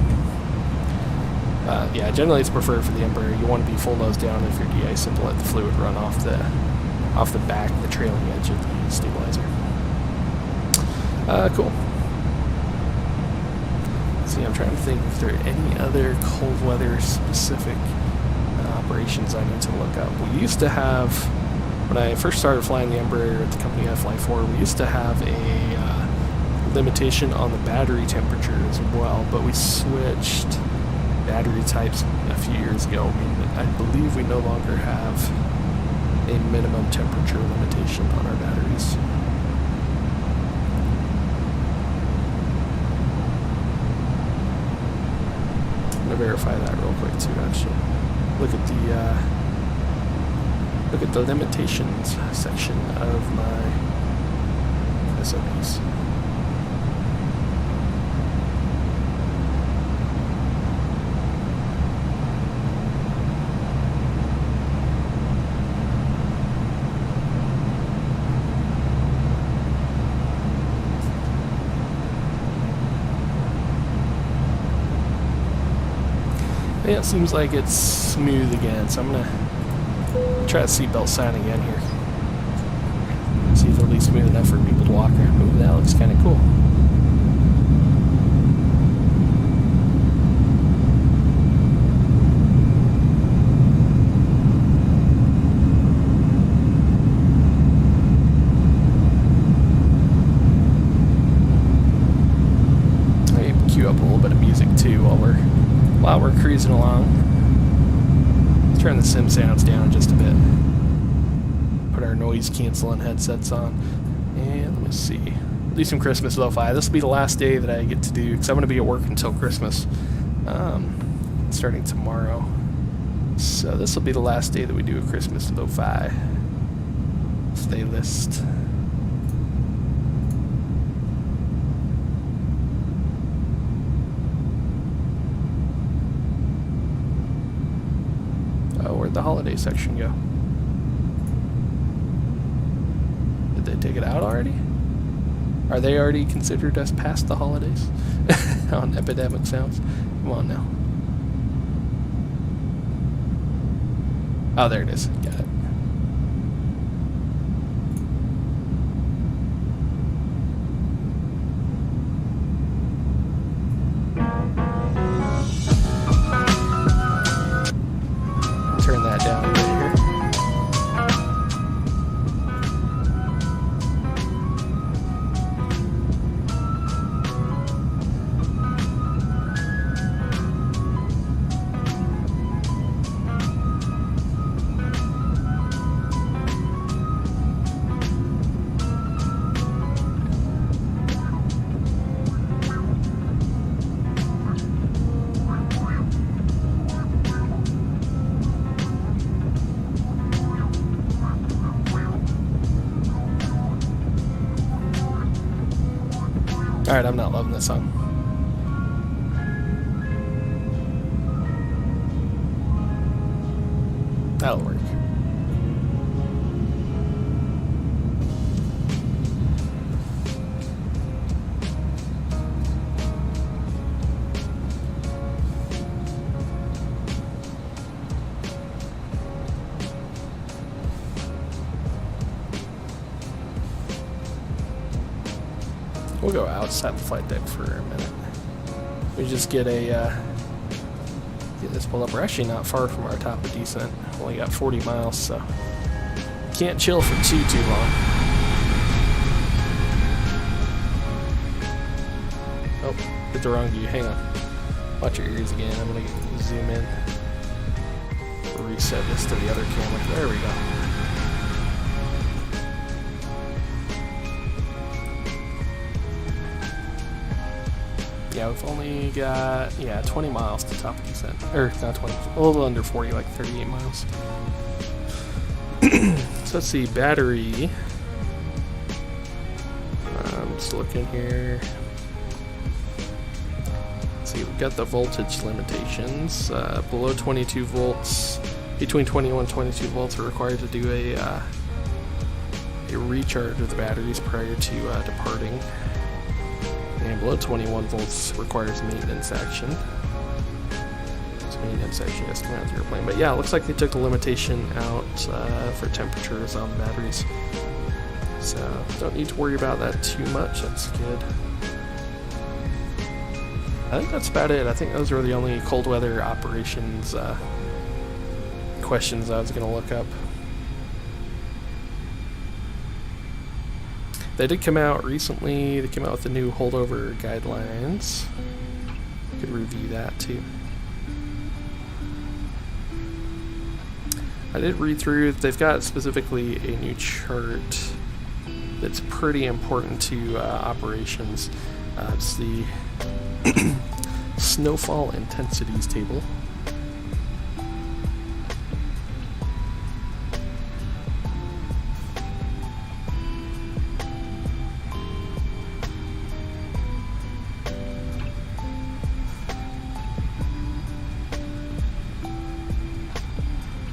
Yeah, generally it's preferred for the Embraer. You want to be full nose down if you're de-icing to let the fluid run off the back, the trailing edge of the stabilizer. Cool. See, I'm trying to think if there are any other cold weather specific operations I need to look up. We used to have, when I first started flying the Embraer at the company I fly for, we used to have a limitation on the battery temperature as well, but we switched battery types a few years ago. I believe we no longer have a minimum temperature limitation on our batteries. I'm gonna verify that real quick too. Actually, look at the limitations section of my SOPs. Yeah, it seems like it's smooth again, so I'm gonna try the seatbelt sign again here. See if it'll be smooth enough for people to walk around. Ooh, that looks kind of cool. Maybe cue up a little bit of music too while we're cruising along. Turn the sim sounds down just a bit. Put our noise canceling headsets on. And let me see. Do some Christmas lo-fi. This will be the last day that I get to do, because I'm going to be at work until Christmas. Starting tomorrow. So this will be the last day that we do a Christmas lo-fi. Stay list. Where'd the holiday section go? Did they take it out already? Are they already considered us past the holidays on epidemic sounds? Come on now. Oh, there it is. Got it. Turn that down a bit here. Alright, I'm not loving this song. That'll work. We'll go outside the flight deck for a minute. We just get get this pulled up. We're actually not far from our top of descent. Only got 40 miles, so can't chill for too long. Oh, hit the wrong view. Hang on. Watch your ears again. I'm gonna zoom in. Reset this to the other camera. There we go. Yeah, we've only got, 20 miles to top of descent. Or, not 20, a little under 40, like 38 miles. So let's see, battery. Let's look in here. Let's see, we've got the voltage limitations. Below 22 volts, between 21 and 22 volts, we're required to do a recharge of the batteries prior to departing. And below 21 volts requires maintenance action. So maintenance action has to come out of the airplane. But yeah, it looks like they took the limitation out for temperatures on the batteries. So don't need to worry about that too much. That's good. I think that's about it. I think those were the only cold weather operations questions I was going to look up. They did come out recently. They came out with the new holdover guidelines. Could review that too. I did read through. They've got specifically a new chart that's pretty important to operations. It's the snowfall intensities table.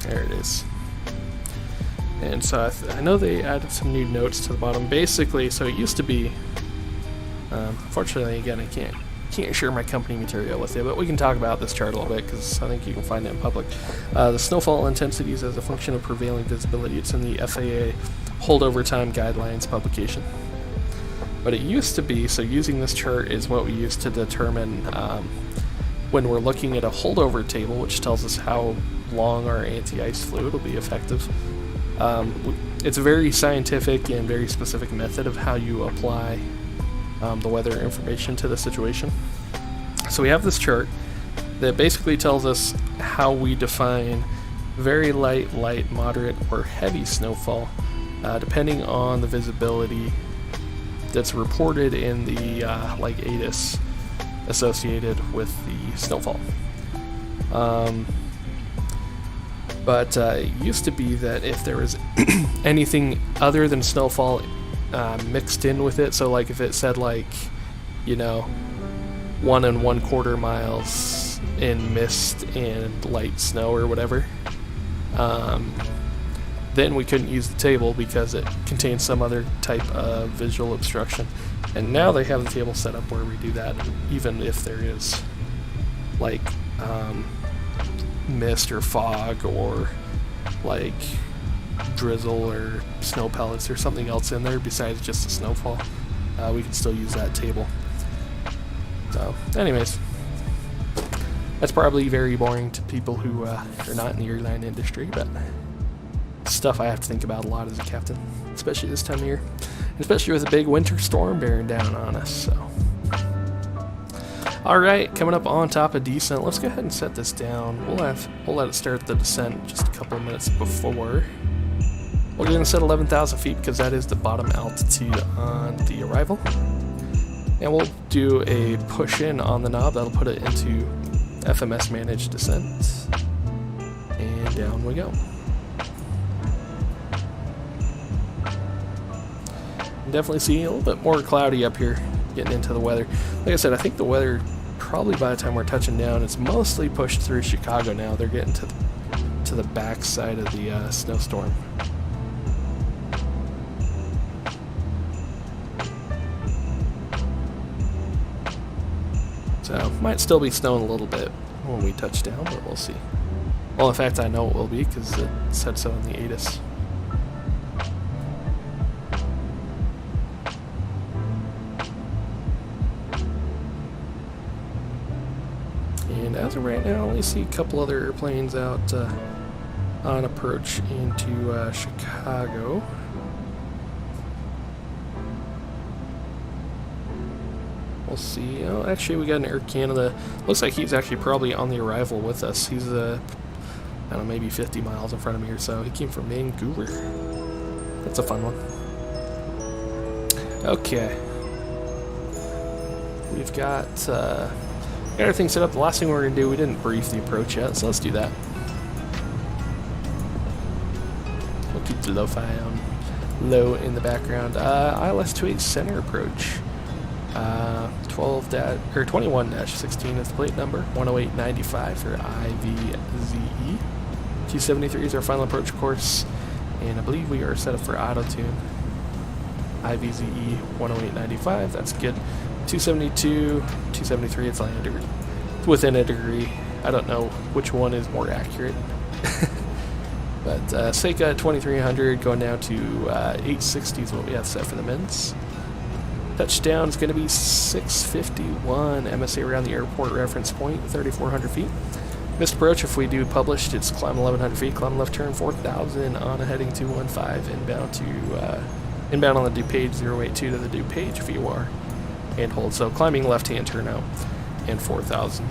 There it is. And so I know they added some new notes to the bottom. Basically, so it used to be, unfortunately, again, I can't share my company material with you, but we can talk about this chart a little bit because I think you can find it in public. The snowfall intensities as a function of prevailing visibility. It's in the FAA holdover time guidelines publication. But it used to be, so using this chart is what we use to determine when we're looking at a holdover table, which tells us how long our anti-ice fluid will be effective. It's a very scientific and very specific method of how you apply the weather information to the situation. So we have this chart that basically tells us how we define very light, moderate, or heavy snowfall, depending on the visibility that's reported in the ATIS associated with the snowfall. But it used to be that if there was anything other than snowfall mixed in with it, so like if it said 1 1/4 miles in mist and light snow or whatever, then we couldn't use the table because it contains some other type of visual obstruction. And now they have the table set up where we do that even if there is mist or fog or drizzle or snow pellets or something else in there besides just the snowfall. We can still use that table. So anyways, that's probably very boring to people who are not in the airline industry, but stuff I have to think about a lot as a captain, especially this time of year, especially with a big winter storm bearing down on us. So alright, coming up on top of descent, let's go ahead and set this down. We'll let it start the descent just a couple of minutes before. We're going to set 11,000 feet because that is the bottom altitude on the arrival. And we'll do a push in on the knob. That'll put it into FMS managed descent. And down we go. Definitely see a little bit more cloudy up here getting into the weather. Like I said, I think the weather probably by the time we're touching down, it's mostly pushed through Chicago now. They're getting to the back side of the snowstorm. So might still be snowing a little bit when we touch down, but we'll see. Well, in fact, I know it will be because it said so in the ATIS. And as of right now, I only see a couple other airplanes out on approach into Chicago. We'll see. Oh, actually, we got an Air Canada. Looks like he's actually probably on the arrival with us. He's, I don't know, maybe 50 miles in front of me or so. He came from Vancouver. That's a fun one. Okay. We've got everything set up. The last thing we're going to do, we didn't brief the approach yet, so let's do that. We'll keep the lo-fi on low in the background. ILS-28 center approach. 21-16 is the plate number. 108.95 for IVZE. 273 is our final approach course, and I believe we are set up for auto tune. IVZE 108.95. That's good. 272, 273. It's within a degree. I don't know which one is more accurate. But Seika 2300 going down to 860 is what we have set for the men's. Touchdown is going to be 651 MSA around the airport reference point, 3,400 feet. Missed approach, if we do published, it's climb 1,100 feet, climb left turn 4,000 on a heading 215, inbound on the DuPage 082 to the DuPage VOR and hold. So climbing left-hand turnout and 4,000.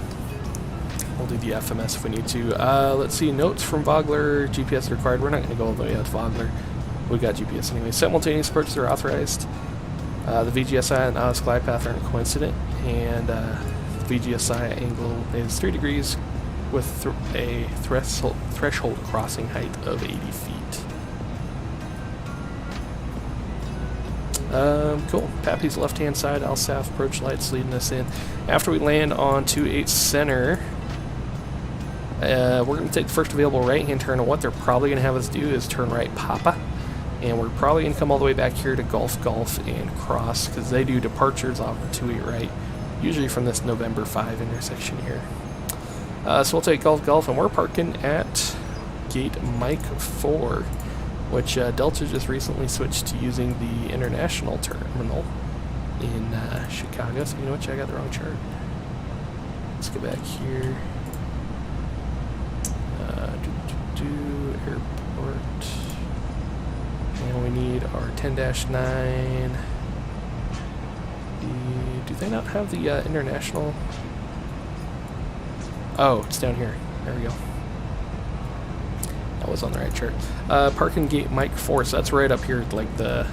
We'll do the FMS if we need to. Let's see, notes from Vogler, GPS required. We're not going to go all the way out to Vogler. We got GPS anyway. Simultaneous approaches are authorized. The VGSI and ILS glide path aren't coincident, and VGSI angle is 3 degrees with a threshold crossing height of 80 feet. Cool. Pappy's left-hand side, LSAF approach lights leading us in. After we land on 28 center, we're going to take the first available right-hand turn, and what they're probably going to have us do is turn right Papa. And we're probably going to come all the way back here to Golf and cross, because they do departures off of 28 right, usually from this November 5 intersection here. So we'll take Golf, and we're parking at gate Mike 4, which Delta just recently switched to using the international terminal in Chicago. So you know what, I got the wrong chart. Let's go back here. Airport. And we need our 10-9. Do they not have the international? Oh, it's down here. There we go. That was on the right chart. Parking gate Mike 4, so that's right up here at like the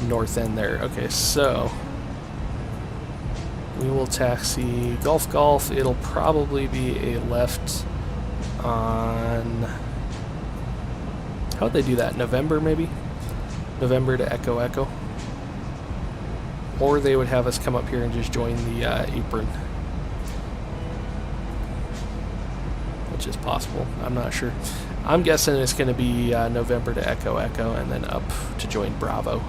north end there. Okay, so we will taxi Golf. It'll probably be a left on... How would they do that? November, maybe? November to Echo. Or they would have us come up here and just join the apron. Which is possible. I'm not sure. I'm guessing it's going to be November to Echo, and then up to join Bravo.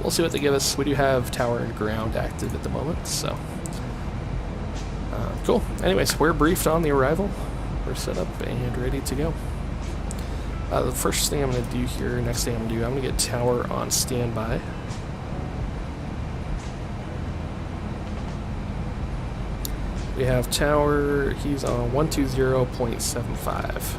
We'll see what they give us. We do have tower and ground active at the moment, so... cool. Anyways, we're briefed on the arrival. We're set up and ready to go. The first thing I'm going to do here, next thing I'm going to do, I'm going to get tower on standby. We have tower, he's on 120.75.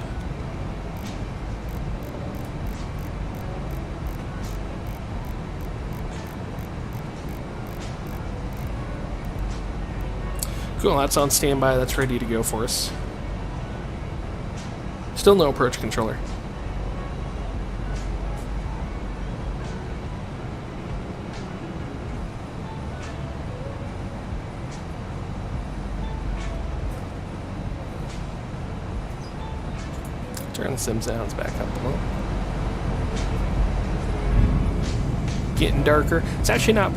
Cool, that's on standby, that's ready to go for us. Still no approach controller. Turn the sim sounds back up a little. Getting darker. It's actually not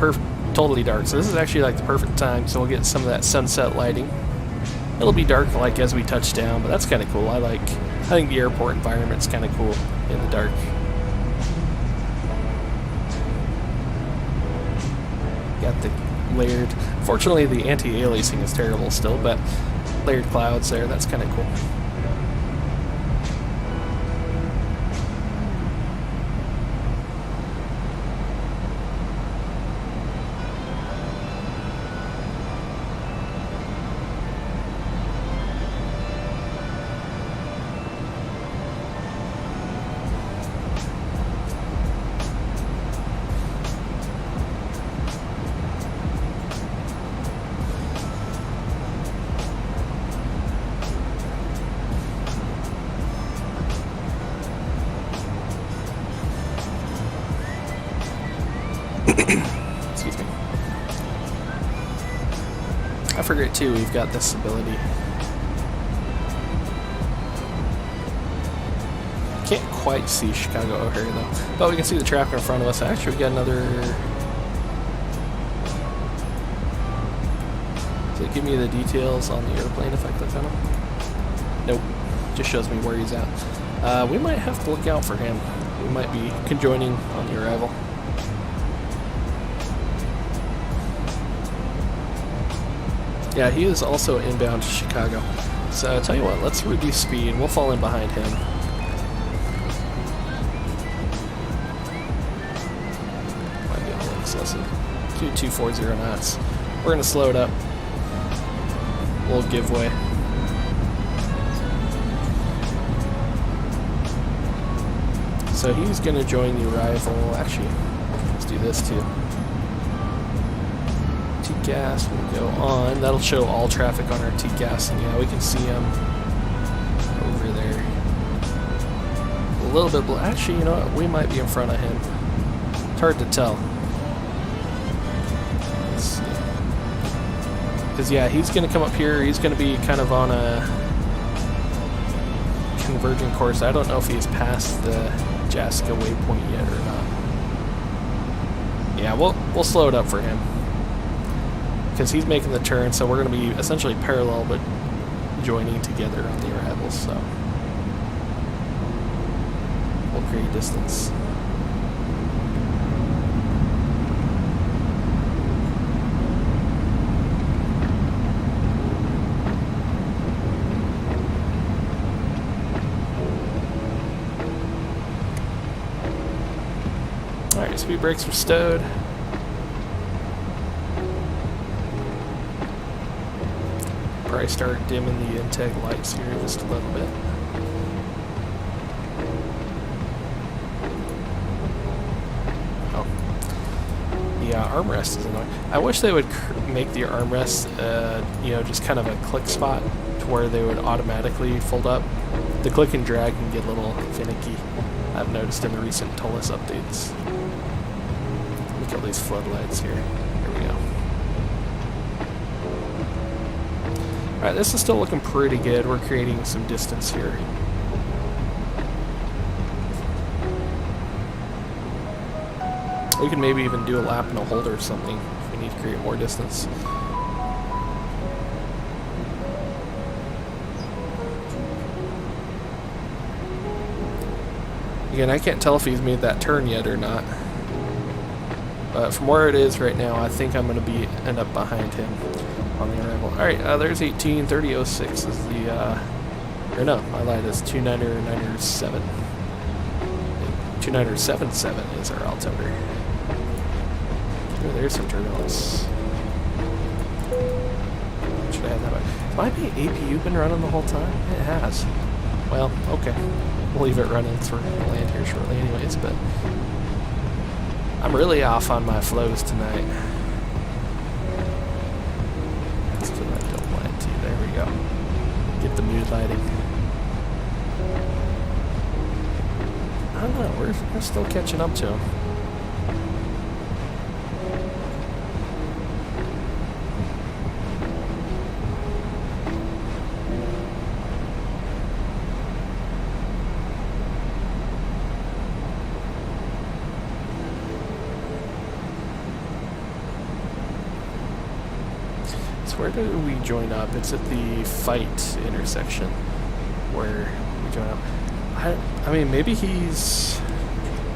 totally dark, so this is actually like the perfect time, so we'll get some of that sunset lighting. It'll be dark like as we touch down, but that's kind of cool. I think the airport environment's kind of cool in the dark. Got the layered, fortunately the anti-aliasing is terrible still, but layered clouds there, that's kind of cool. Excuse me. I forget too, we've got this ability. Can't quite see Chicago O'Hare though. But we can see the traffic in front of us. Actually, we got another... Does it give me the details on the airplane if I click on him? Nope. Just shows me where he's at. We might have to look out for him. We might be conjoining on the arrival. Yeah, he is also inbound to Chicago. So I'll tell you what, let's reduce speed. We'll fall in behind him. Might be a little excessive. 240 knots. We're going to slow it up. We'll give way. So he's going to join the arrival. Actually, let's do this too. T-gas will go on. That'll show all traffic on our T-gas, and yeah, we can see him over there. A little bit. Actually, you know what? We might be in front of him. It's hard to tell. Let's see. Because yeah, he's going to come up here. He's going to be kind of on a converging course. I don't know if he's passed the Jaska waypoint yet or not. Yeah, we'll slow it up for him because he's making the turn, so we're going to be essentially parallel but joining together on the arrivals, so we'll create distance. Alright, speed brakes are stowed. Probably start dimming the intake lights here just a little bit. Oh. The armrest is annoying. I wish they would make the armrest, you know, just kind of a click spot to where they would automatically fold up. The click and drag can get a little finicky. I've noticed in the recent Toliss updates. Let me kill these floodlights here. Here we go. Alright, this is still looking pretty good. We're creating some distance here. We can maybe even do a lap and a holder or something if we need to create more distance. Again, I can't tell if he's made that turn yet or not. But from where it is right now, I think I'm going to end up behind him on the arrival. Alright, there's 18, 3006 is the, or no, I lied, it's 2997. 2977 is our altimeter. Oh, there's some turbulence. Should I have that back? Might be APU been running the whole time? It has. Well, okay. We'll leave it running so we're going to land here shortly anyways, but I'm really off on my flows tonight. Let's do that double line too. There we go. Get the mood lighting. I don't know, we're still catching up to him. Where do we join up? It's at the fight intersection where we join up. I mean, maybe he's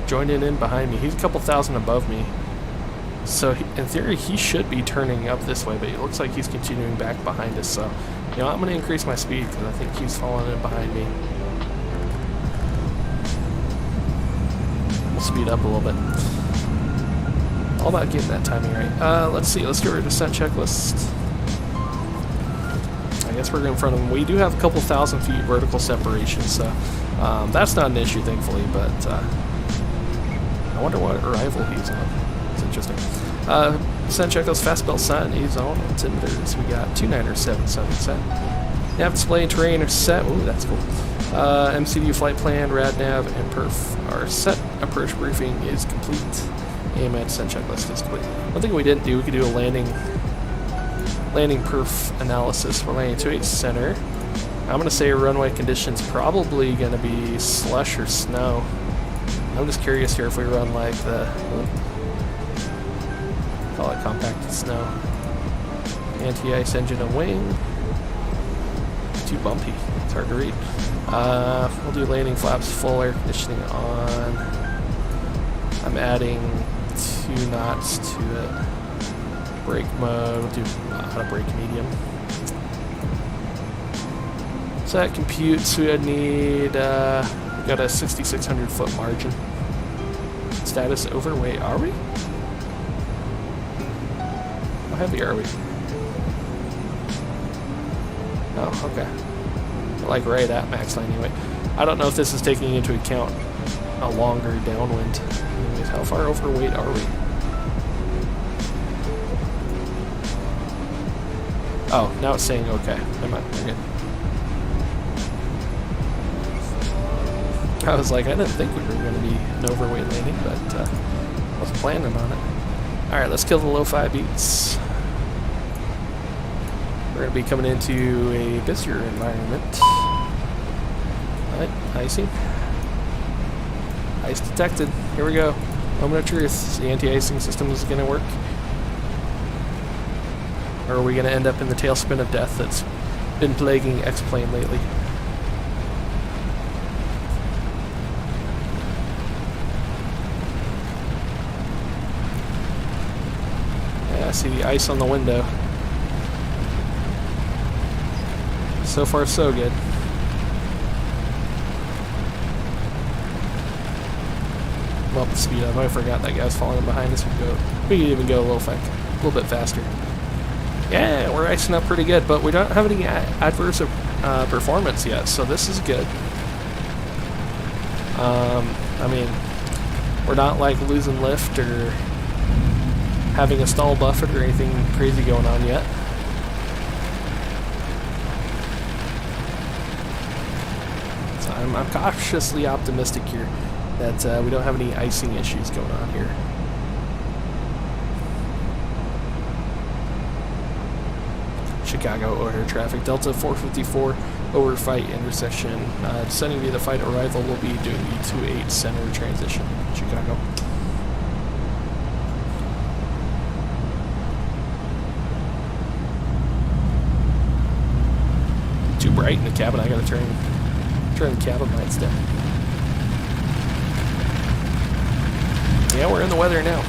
joining in behind me. He's a couple thousand above me. So in theory, he should be turning up this way, but it looks like he's continuing back behind us. So, you know, I'm going to increase my speed because I think he's falling in behind me. We'll speed up a little bit. All about getting that timing right. Let's see. Let's do our descent checklist. I guess we're in front of him. We do have a couple thousand feet vertical separation, so that's not an issue, thankfully, but I wonder what arrival he's on. It's interesting. Descent checklist, fast belt sign, he's on. Altimeters, we got 2977 set. Nav display and terrain are set. Ooh, that's cool. MCD flight plan, RadNav, and perf are set. Approach briefing is complete. AMAT descent checklist is complete. One thing we didn't do, we could do a landing perf analysis. We're landing 28 center. I'm gonna say runway conditions probably gonna be slush or snow. I'm just curious here if we run like the, call it compacted snow. Anti-ice engine and wing. Too bumpy, it's hard to read. We'll do landing flaps, full air conditioning on. I'm adding 2 knots to it. Brake mode, we'll do auto brake medium. So that computes, we would need, we got a 6,600 foot margin. Status overweight, are we? How heavy are we? Oh, okay. Like right at max anyway. I don't know if this is taking into account a longer downwind. Anyways, how far overweight are we? Oh, now it's saying okay. Never mind, we're good. I was like, I didn't think we were going to be an overweight landing, but I wasn't planning on it. Alright, let's kill the low 5 beats. We're going to be coming into a busier environment. Alright, icing. Ice detected. Here we go. Moment of truth. The anti-icing system is going to work. Or are we going to end up in the tailspin of death that's been plaguing X-Plane lately? I see the ice on the window. So far, so good. I'm up the speed up. I forgot that guy's falling behind us. We could even go a little bit faster. Yeah, we're icing up pretty good, but we don't have any adverse performance yet, so this is good. I mean, we're not like losing lift or having a stall buffet or anything crazy going on yet. So I'm cautiously optimistic here that we don't have any icing issues going on here. Chicago O'Hare traffic, Delta 454 over fight intersection. Descending via the fight arrival, will be doing the 2-8 center transition, Chicago. Too bright in the cabin, I gotta turn the cabin lights down. Yeah, we're in the weather now.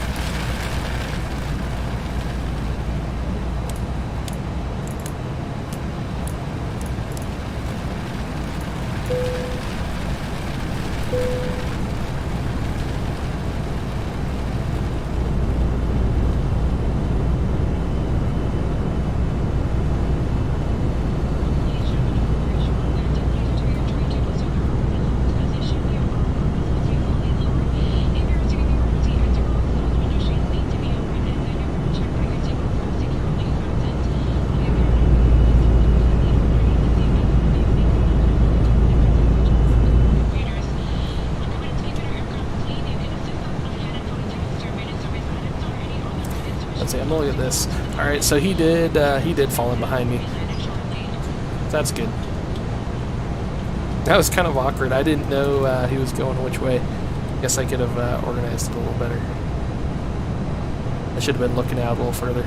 Let's see, I'm looking at this. Alright, so he did fall in behind me. That's good. That was kind of awkward. I didn't know he was going which way. Guess I could have organized it a little better. I should have been looking out a little further.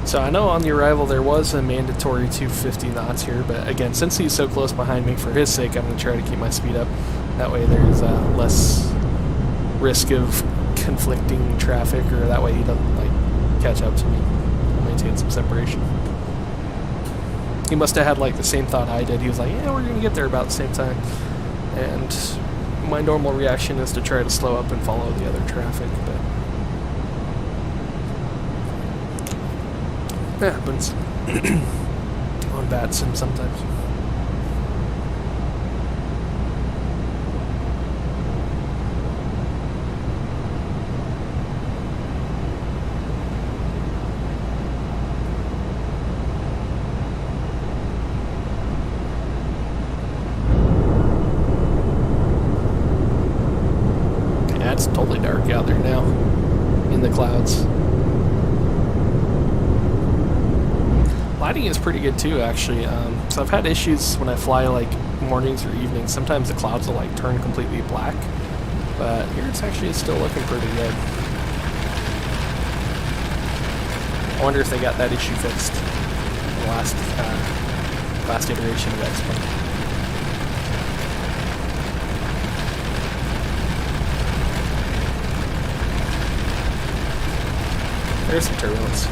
So I know on the arrival there was a mandatory 250 knots here, but again, since he's so close behind me, for his sake, I'm going to try to keep my speed up. That way there's less risk of conflicting traffic, or that way he doesn't like catch up to me. I'll maintain some separation. He must have had like the same thought I did. He was like, yeah, we're going to get there about the same time. And my normal reaction is to try to slow up and follow the other traffic, but it happens on bad sim sometimes. Yeah, it's totally dark out there now. lighting is pretty good too, actually. So I've had issues when I fly like mornings or evenings. Sometimes the clouds will like turn completely black, but here it's actually still looking pretty good. I wonder if they got that issue fixed in the last iteration of X-Plane. There's some turbulence.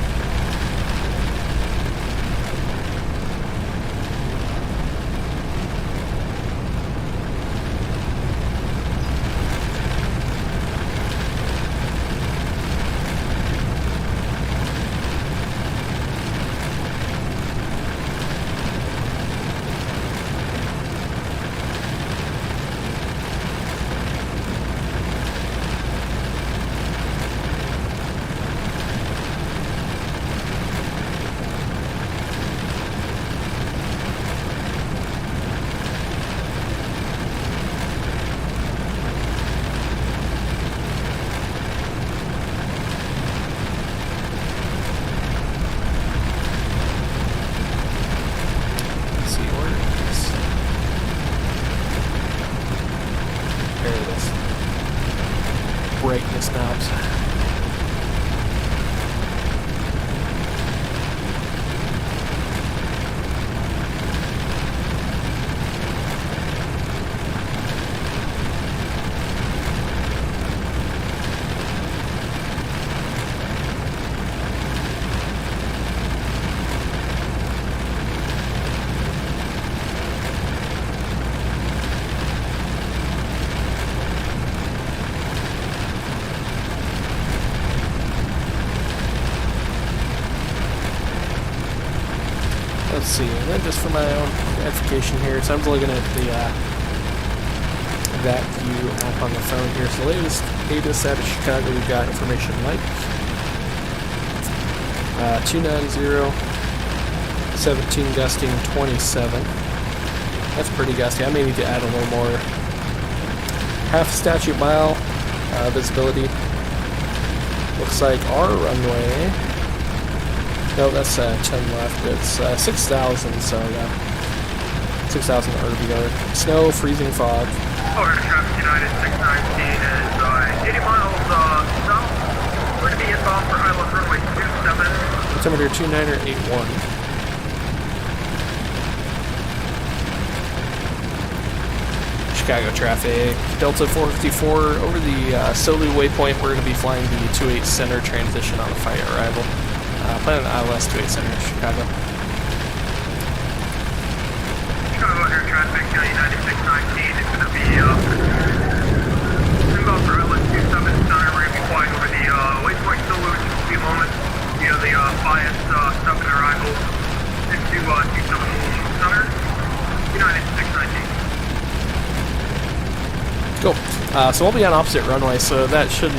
Brightness knobs. Let's see, and then just for my own edification here, so I'm looking at the that view app on the phone here. So latest ATIS out of Chicago, we've got information like 290, 17 gusting, 27. That's pretty gusty. I may need to add a little more. Half statute mile visibility. Looks like our runway. No, that's 10 left. It's 6,000, so yeah. 6,000 RVR. Snow, freezing fog. Florida traffic United 619 is 80 miles south. We're going to be inbound for Airbus runway 27. Altimeter 2981. Chicago traffic. Delta 454 over the Solu waypoint. We're going to be flying the 28 center transition on the flight arrival. Planning on ILS 28 center in Chicago. Chicago air traffic United 619 is going to be inbound for ILS 27 center. We're going to be flying over the waypoint Solu in just a few moments via the bias 7 arrival into 27 center. United 619. Cool. So we'll be on opposite runway, so that shouldn't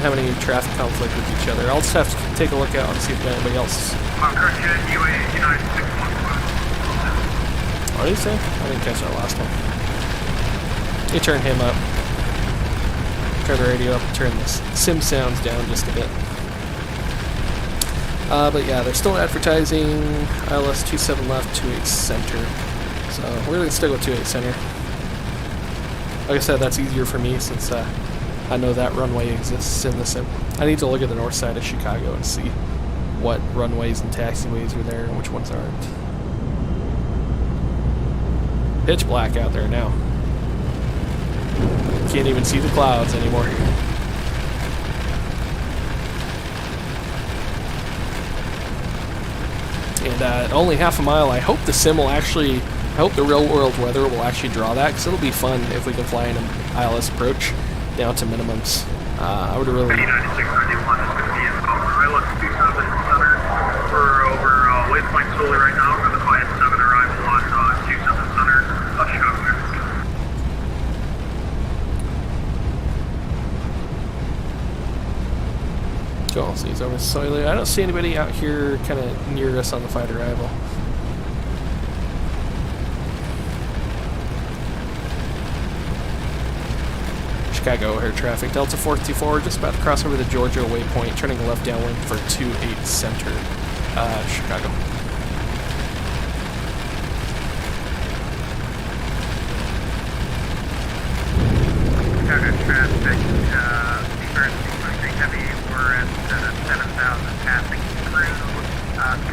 have any traffic conflict with each other. I'll just have to take a look out and see if anybody else. Correction, UA United 615. What did he say? I didn't catch that last one. You turn him up. Turn the radio up, turn the sim sounds down just a bit. But yeah, they're still advertising ILS 27 left, 28 center. So we're going to stick with 28 center. Like I said, that's easier for me since I know that runway exists in the sim. I need to look at the north side of Chicago and see what runways and taxiways are there and which ones aren't. Pitch black out there now. Can't even see the clouds anymore. And only half a mile. I hope the sim will actually, I hope the real world weather will actually draw that, because it'll be fun if we can fly an ILS approach down to minimums. I would really... United 691 is going to be in ILS 27 center. We're over waypoint Soli right now. We're going to fly at 7 arrival on 27 center of Chicago. Cool, so he's over Soli. I don't see anybody out here kind of near us on the flight arrival. Chicago air traffic, Delta 424, just about to cross over the Georgia waypoint, turning left downwind for 28 center. Chicago. Chicago traffic, pushing heavy, we're at 7,000 passing through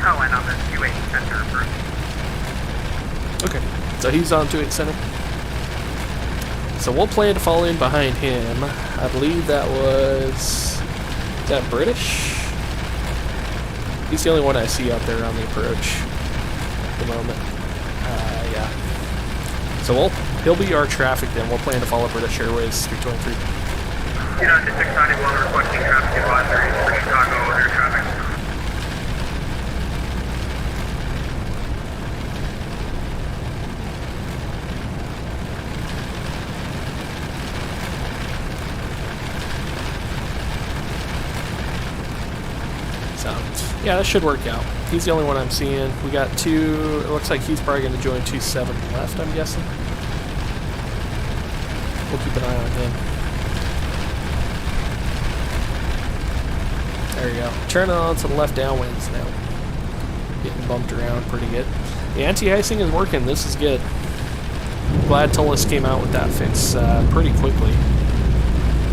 Cohen on the 28 center approach. Okay, so he's on 28 center. So we'll plan to fall in behind him. I believe that was... Is that British? He's the only one I see out there on the approach at the moment. Yeah. So he'll be our traffic then. We'll plan to follow British Airways 323. United 691 requesting traffic advisory for Chicago air traffic. Yeah, that should work out. He's the only one I'm seeing. We got two. It looks like he's probably going to join 27 left, I'm guessing. We'll keep an eye on him. There you go. Turning on to the left downwinds now. Getting bumped around pretty good. The anti-icing is working. This is good. Glad Toliss came out with that fix pretty quickly,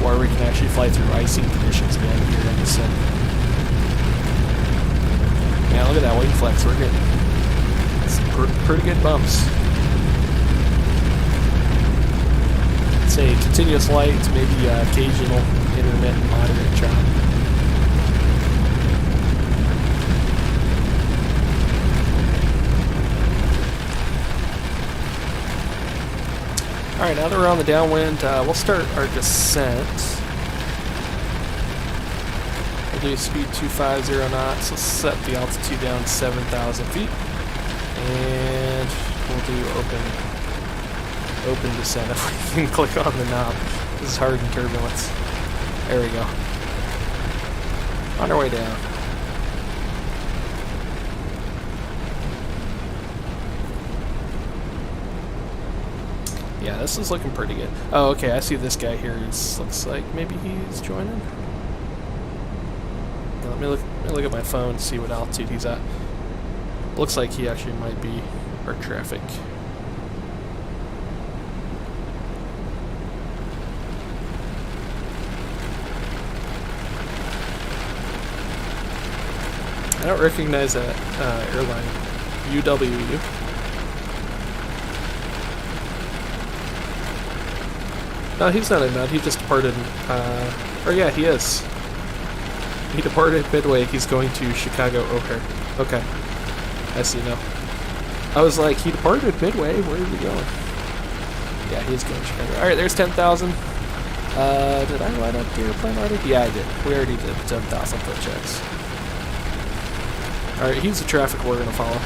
where we can actually fly through icing conditions again here in the sim. Yeah, look at that wing flex. We're getting some pretty good bumps. Say continuous light, maybe occasional intermittent moderate chop. Alright, now that we're on the downwind, we'll start our descent. We'll do speed 250 knots. Let's set the altitude down 7,000 feet. And we'll do open descent if we can click on the knob. This is hard in turbulence. There we go. On our way down. Yeah, this is looking pretty good. Oh, okay, I see this guy here. Looks like maybe he's joining. Let me look at my phone to see what altitude he's at. Looks like he actually might be our traffic. I don't recognize that airline. UWU. No, he's not in that. He just departed. Or yeah, he is. He departed midway. He's going to Chicago O'Hare. Okay. I see now. I was like, he departed midway. Where is he going? Yeah, he's going to Chicago. Alright, there's 10,000. Did I light up the airplane already? Yeah, I did. We already did 10,000 foot checks. Alright, he's the traffic we're going to follow.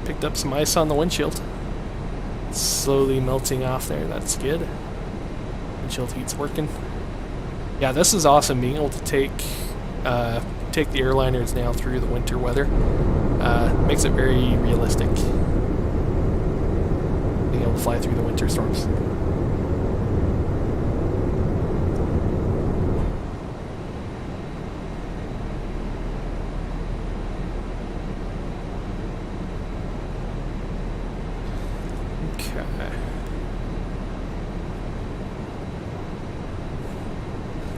Picked up some ice on the windshield. It's slowly melting off there. That's good. Windshield heat's working. Yeah, this is awesome. Being able to take the airliners now through the winter weather makes it very realistic. Being able to fly through the winter storms.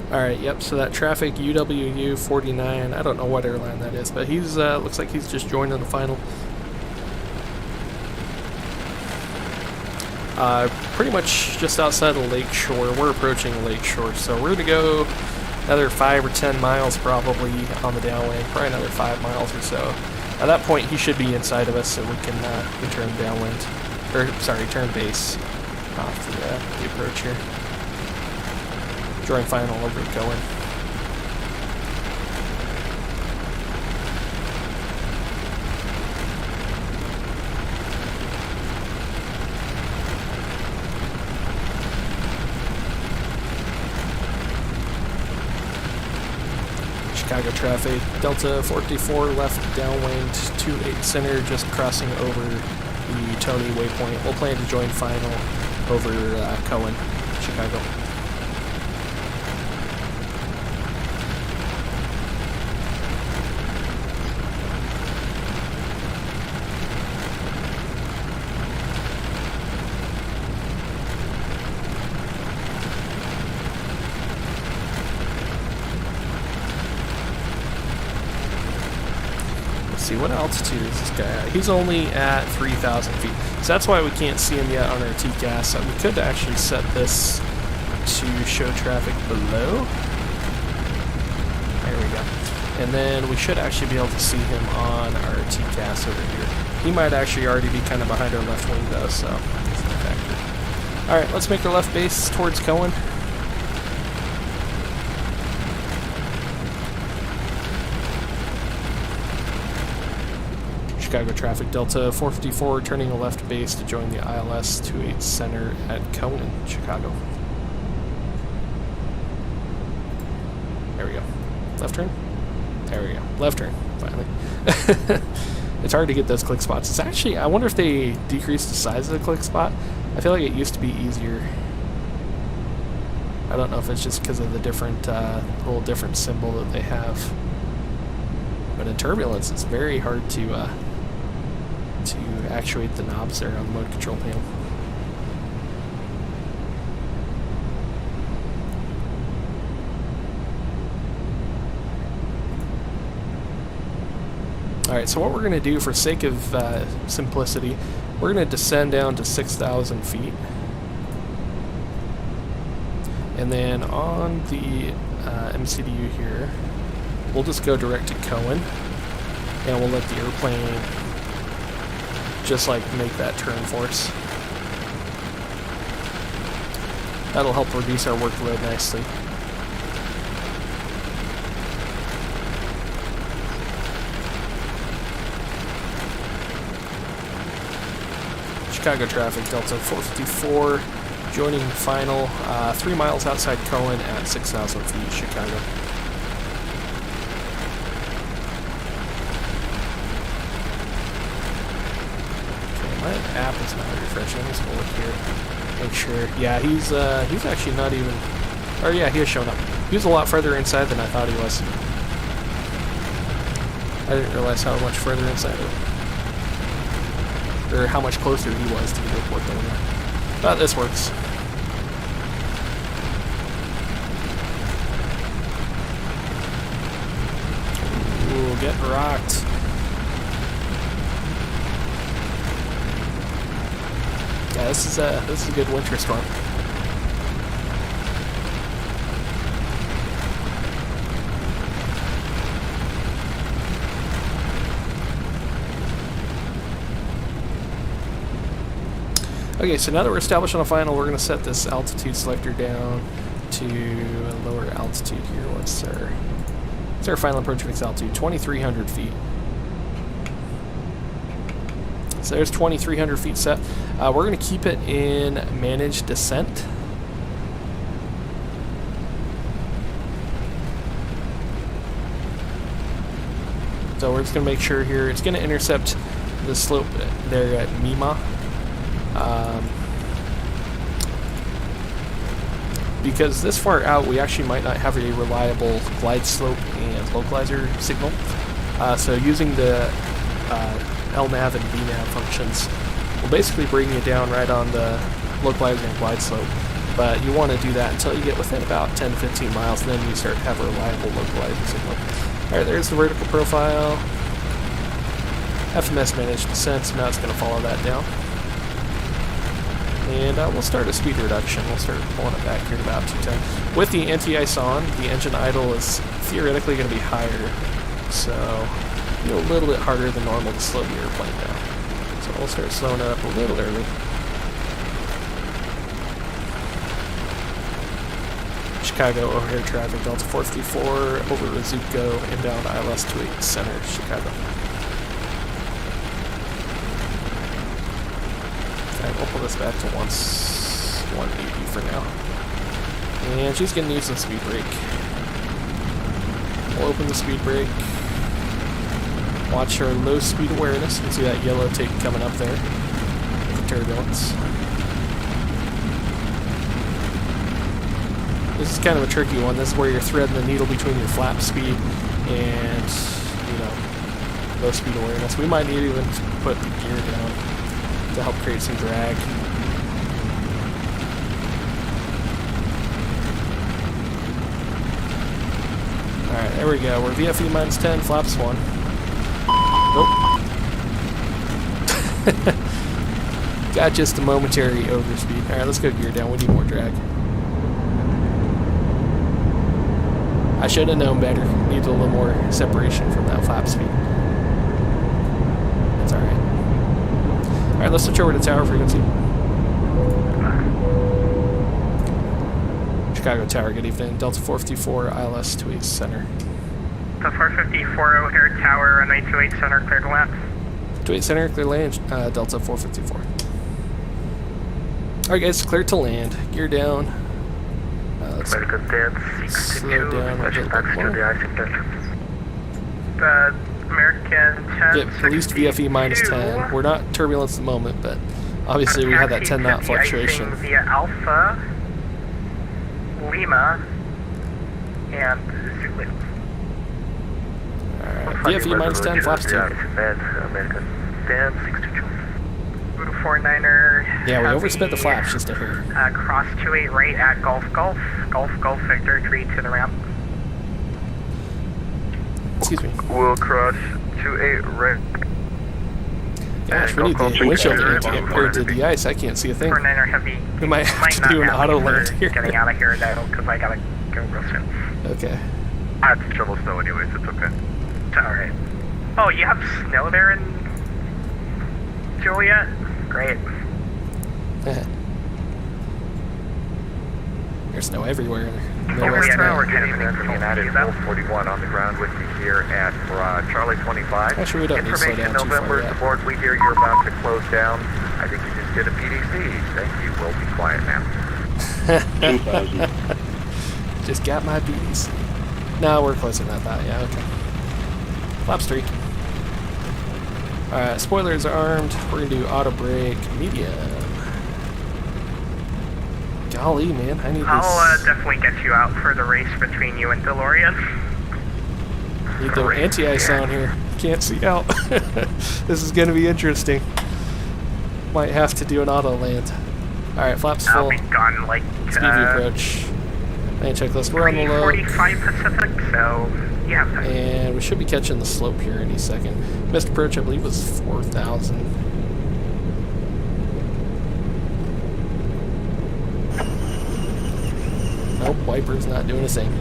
Alright, yep, so that traffic UWU 49, I don't know what airline that is, but he's looks like he's just joining the final. Pretty much just outside of Lake Shore. We're approaching Lake Shore, so we're going to go another 5 or 10 miles probably on the downwind, probably another 5 miles or so. At that point, he should be inside of us, so we can turn downwind, or sorry, turn base off the approach here. Drawing final over going. Chicago traffic, Delta 454 left downwind 28 center, just crossing over the Tony waypoint. We'll plan to join final over Cohen, Chicago. See, what altitude is this guy at? He's only at 3,000 feet. So that's why we can't see him yet on our TCAS. So we could actually set this to show traffic below. There we go. And then we should actually be able to see him on our TCAS over here. He might actually already be kind of behind our left wing though, so that's not a factor. Alright, let's make our left base towards Cohen. Chicago traffic, Delta 454 turning a left base to join the ILS 28 center at Cohen, Chicago. There we go. Left turn? There we go. Left turn, finally. It's hard to get those click spots. It's actually, I wonder if they decreased the size of the click spot. I feel like it used to be easier. I don't know if it's just because of the different, little different symbol that they have. But in turbulence, it's very hard to actuate the knobs there on the mode control panel. Alright, so what we're going to do for sake of simplicity, we're going to descend down to 6,000 feet. And then on the MCDU here, we'll just go direct to Cohen, and we'll let the airplane just like make that turn for us. That'll help reduce our workload nicely. Chicago traffic, Delta 454, joining final 3 miles outside Cohen at 6,000 feet, Chicago. My app is not refreshing. Let's go look here. Make sure. Yeah, he's actually not even. Or yeah, he has shown up. He was a lot further inside than I thought he was. I didn't realize how much further inside or how much closer he was to the airport going on. But this works. Ooh, get rocked. Yeah, this is a good winter storm. Okay, so now that we're established on a final, we're going to set this altitude selector down to a lower altitude here. What's our final approach fixed altitude? 2,300 feet. So there's 2,300 feet set. We're going to keep it in managed descent. So we're just going to make sure here, it's going to intercept the slope there at Mima. Because this far out, we actually might not have a reliable glide slope and localizer signal. So using the LNAV and VNAV functions will basically bring you down right on the localizer and glide slope. But you want to do that until you get within about 10 to 15 miles, and then you start to have a reliable localizer signal. Alright, there's the vertical profile. FMS managed descent, so now it's going to follow that down. And we'll start a speed reduction. We'll start pulling it back here to about 210. With the anti-ice on, the engine idle is theoretically going to be higher, so it'll be a little bit harder than normal to slow the airplane down. So we'll start slowing it up a little early. Chicago overhead traffic, Delta 454 over Rizuko, inbound ILS 28 center, Chicago. We'll pull this back to 180 for now. And she's going to use the speed brake. We'll open the speed brake. Watch our low speed awareness. You can see that yellow tick coming up there. Turbulence. This is kind of a tricky one. This is where you're threading the needle between your flap speed and, you know, low speed awareness. We might need to even put the gear down to help create some drag. Alright, there we go. We're VFE minus 10, flaps 1. Nope. Got just a momentary overspeed. Alright, let's go gear down. We need more drag. I should have known better. Needed a little more separation from that flap speed. That's alright. Alright, let's switch over to tower frequency. Chicago Tower, good evening. Delta 454, ILS 28 Center. Delta 454 O'Hare Tower, runway 28 Center, clear to land. 28 Center, clear land, Delta 454. Alright guys, clear to land. Gear down. Let's slow down a bit more. The American 10. Get at least VFE minus 10. We're not turbulence at the moment, but obviously we have that 10 knot fluctuation. Via Alpha, Lima, and Zulu. Alright, VFE minus 10, flaps 2. American 10, 62. 49er. Yeah, we overspent the flaps just a hair. Cross 28 right at Golf Golf. Golf Golf Victor 3 to the ramp. Excuse me. We'll cross 28 right. Gosh, we need the windshield to get compared to the ice. I can't see a thing. 49er heavy. We might have to do an auto land here. Getting out of here though, because I gotta go real soon. Okay. I have to shovel snow anyways, it's okay. It's alright. Oh, you have snow there in Juliet? Great. There's snow everywhere. We're getting in from United 441 on the ground with you here at Charlie 25. Actually, we don't need to slow down too November, far yet. support, we hear you're about to close down. I think you just did a PDC. Thank you, we'll be quiet now. Just got my beads. No, we're closer than I thought. Yeah, okay. Flaps 3. Alright, spoilers are armed. We're going to do auto brake, medium. Golly, man, I need this. I'll definitely get you out for the race between you and DeLorean. Need the anti-ice on here. Can't see out. This is going to be interesting. Might have to do an auto land. Alright, flaps full. I'll be gone like Speed approach. Main checklist. We're on the low. 45 Pacific, so you have time. And we should be catching the slope here any second. Missed approach, I believe, was 4,000. Nope, wiper's not doing a thing.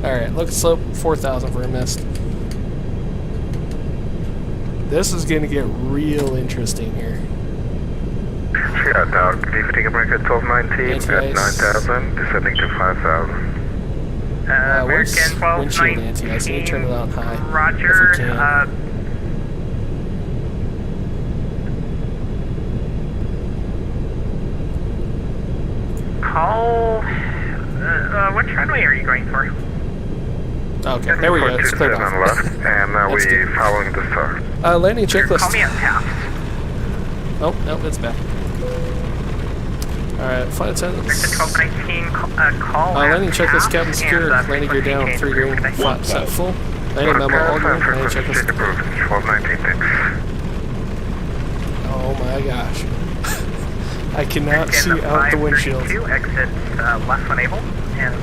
Alright, look at slope, 4,000 for a mist. This is going to get real interesting here. Yeah, Tower, leaving America 1219 at 9,000, descending to 5,000. American windshield anti-ice? I need to turn it on high. Roger. If we can. Call. Which runway are you going for? Okay, there we go. It's cleared off. Left, and we're following the star. Landing checklist. Call me at TAF. Oh, no, it's back. Alright, flight attendants. 1219, call Landing at checklist, TAF, cabin secure. and, Landing gear down, 3 green, flat set full. Landing memo, all green. Landing checklist. 1219, thanks. Oh my gosh. I cannot see out the windshield. Exit left when able, and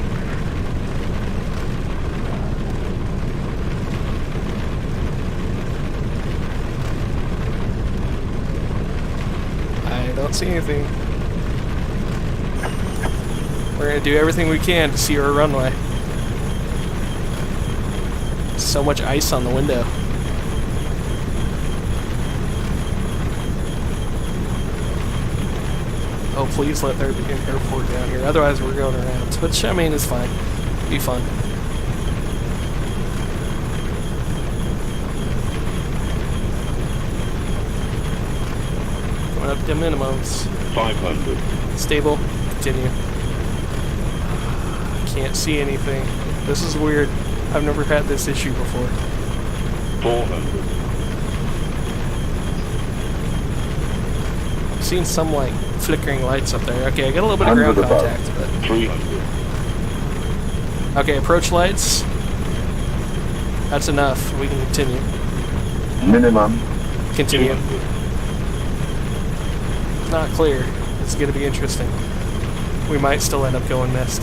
I don't see anything. We're going to do everything we can to see our runway. So much ice on the window. Oh, please let there be an airport down here. Otherwise, we're going around. Which, I mean, is fine. Be fun. Coming up to minimums. 500. Stable. Continue. Can't see anything. This is weird. I've never had this issue before. 400. I've seen some like flickering lights up there. Okay, I got a little bit of ground contact, but 300. okay, approach lights. That's enough. We can continue. Minimum. Continue. 200. Not clear. It's gonna be interesting. We might still end up going missed.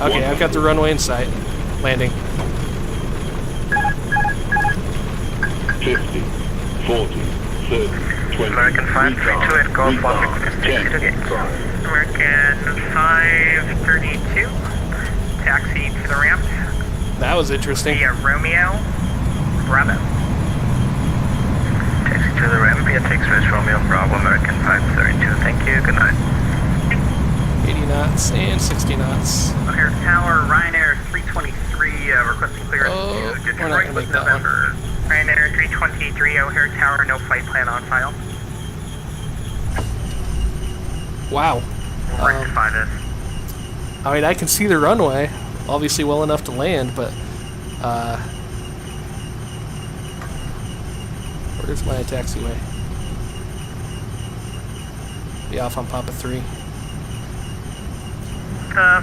Okay, I've got the runway in sight. Landing. 50. 40. 30. 20. American 532 Golf 10. American 532, taxi to the ramp That was interesting. via Romeo, Bravo. Taxi to the ramp via Texas Romeo Bravo, American 532. Thank you, good night. 80 knots and 60 knots. O'Hare Tower, Ryanair 323, requesting clearance Oh, to we're not Detroit gonna with make that one. November. Ryanair 323, O'Hare Tower, no flight plan on file. Wow. Rectify this. I mean, I can see the runway, obviously well enough to land, but where's my taxiway? Be off on Papa 3.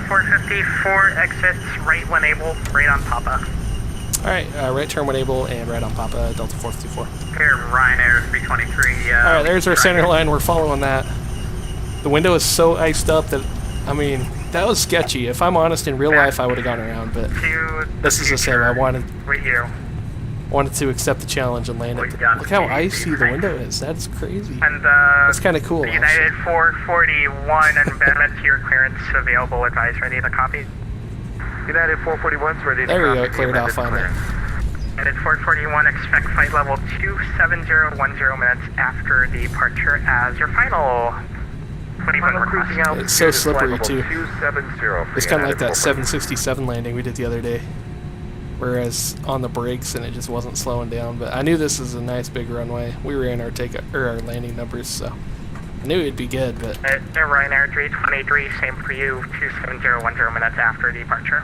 454 exits right when able, right on Papa. Alright, right turn when able, and right on Papa, Delta 454. Here, Ryanair 323. Alright, there's our center line, we're following that. The window is so iced up that, I mean, that was sketchy. If I'm honest, in real life I would have gone around, but this is the same. I wanted to accept the challenge and land it. Look how icy the window is. That's crazy. And That's kind of cool. United 441 and to your clearance available. Advise ready to copy. United 441's ready to There we go, copy. it cleared off finally. United 441, expect flight level 27010 minutes after departure as your final 21 cruising request. out. It's so slippery too. 270. It's kind of like that 767 landing we did the other day. Whereas on the brakes and it just wasn't slowing down. But I knew this was a nice big runway. We ran our our landing numbers, so I knew it'd be good. But Ryanair 323, same for you, 27010 minutes after departure.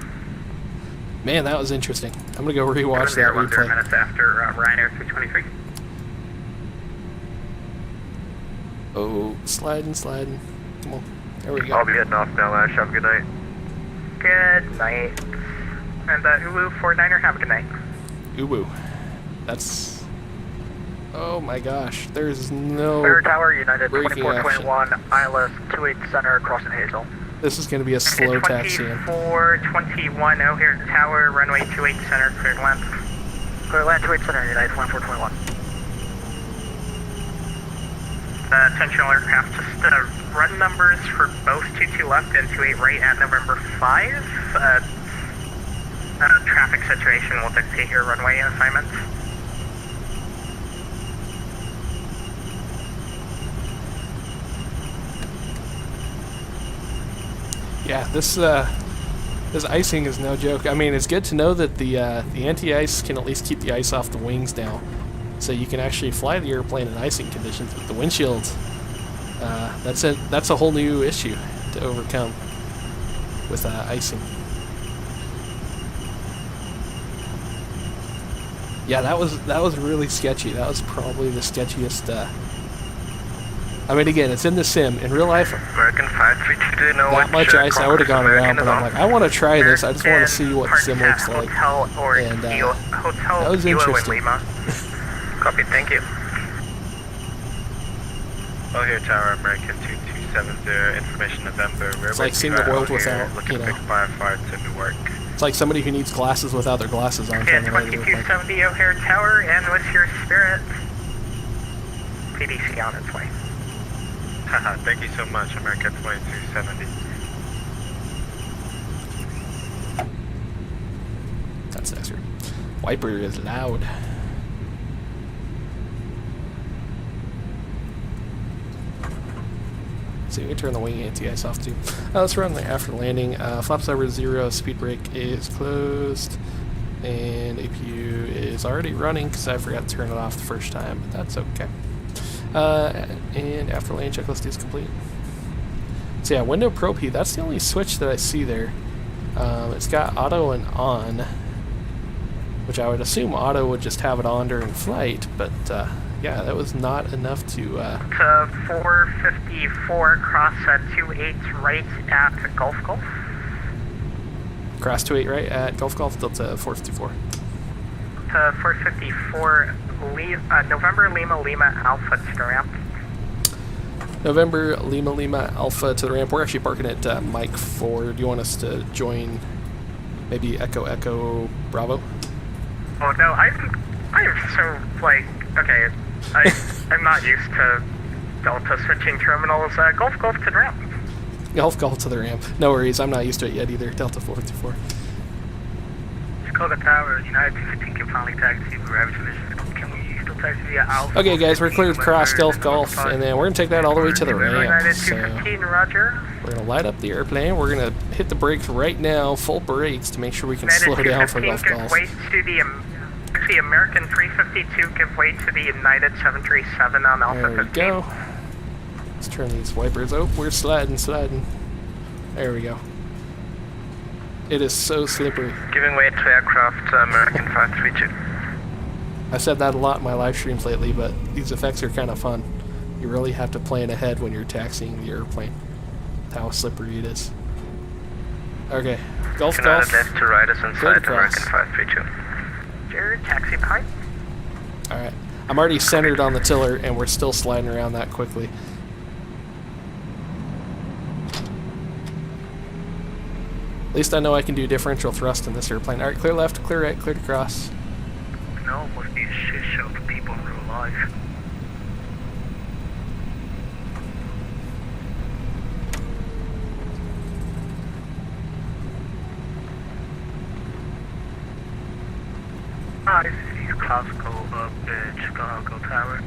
man, that was interesting. I'm gonna go rewatch that 27010 replay. minutes after Ryanair 323. Oh, sliding. Come on, there we go. I'll be heading off now, Ash. Have a good night. Good night. And Ulu 49er, have a good night. Ubu. That's. Oh my gosh, there's no. Clear Tower, United braking 2421, ILS 28 Center, crossing Hazel. This is gonna be a slow taxi. 2421, O'Hare Tower, runway 28 Center, cleared land. Clear land 28 Center, United 2421. Attention all aircraft, just run numbers for both 22 left and 28 right at November 5. Traffic situation will dictate your runway assignments. Yeah, this icing is no joke. I mean, it's good to know that the anti-ice can at least keep the ice off the wings now, so you can actually fly the airplane in icing conditions. But the windshield, that's a whole new issue to overcome with icing. Yeah, that was really sketchy. That was probably the sketchiest. I mean, again, it's in the sim. In real life, American 532, know that much ice, I would have gone around. But I'm like, I want to try this. I just want to see what the sim looks like. And that was interesting. Copy, thank you. O'Hare Tower, American 2270, information November. It's like seeing the world without, you know. to Newark. It's like somebody who needs glasses without their glasses on. Okay, 2270 O'Hare Tower, and with your spirit, PDC on its way. Haha, thank you so much, American 2270. That's nicer. Wiper is loud. So we can turn the wing anti-ice off too. Let's run after landing. Flaps over 0, speed brake is closed. And APU is already running because I forgot to turn it off the first time, but that's okay. And after lane checklist is complete. So yeah, window Pro P, that's the only switch that I see there. It's got auto and on, which I would assume auto would just have it on during flight, but yeah, that was not enough to... To 454, cross 28 right at Gulf Gulf. Cross 28 right at Gulf Gulf, Delta 454. To 454, November Lima Lima Alpha to the ramp. November Lima Lima Alpha to the ramp. We're actually parking at Mike 4. Do you want us to join maybe Echo Echo Bravo? Oh no, I'm so like, okay, I'm not used to Delta switching terminals. Gulf Gulf to the ramp. Gulf Gulf to the ramp. No worries, I'm not used to it yet either. Delta 454. Dakota Tower, United 215 can finally taxi Gravity Vision. Can we still taxi via Alpha? Okay guys, we're cleared across Gulf Gulf, and then we're going to take that all the way to the ramp. United So 215, roger. we're going to light up the airplane. We're going to hit the brakes right now, full brakes, to make sure we can slow down for Gulf give Gulf. way to the American 352, give way to the United 737 on Alpha There we 15. go. Let's turn these wipers. Oh, we're sliding. There we go. It is so slippery. Giving way to aircraft American 532. I've said that a lot in my live streams lately, but these effects are kind of fun. You really have to plan ahead when you're taxiing the airplane. How slippery it is. Okay, Gulf Gulf. left to right is Good inside cross. American 532. Jared, taxi behind. Alright, I'm already centered on the tiller, and we're still sliding around that quickly. At least I know I can do differential thrust in this airplane. Alright, clear left, clear right, clear to cross. No, must be a shit show for people in real life. This is Costco up at Chicago Tower.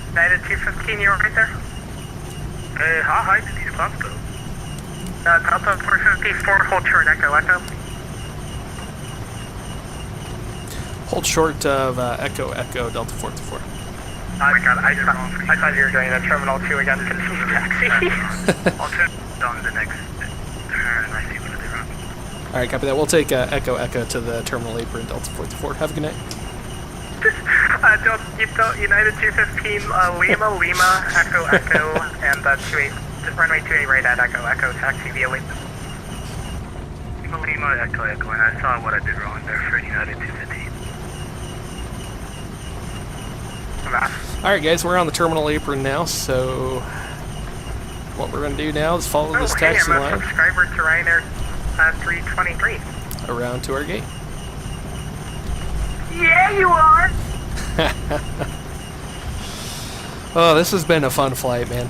United 215, you're right there? Hi, this is Costco. Delta 454, hold short, Echo Echo. Hold short of Echo Echo Delta 424. Oh my god, I thought you were doing a Terminal 2 again, continue taxi. I'll turn on the next turn, I see what they're on. Alright, copy that. We'll take Echo Echo to the terminal apron, Delta 424. Have a good night. United 215, Lima Lima, Echo Echo, and 28, runway 28 right at Echo Echo, taxi via Lima. Lima Lima, Echo Echo, and I saw what I did wrong there for United 215. Alright guys, we're on the terminal apron now, so what we're going to do now is follow this taxi I'm a line subscriber to Ryanair 323. around to our gate. Yeah, you are! Oh, this has been a fun flight, man.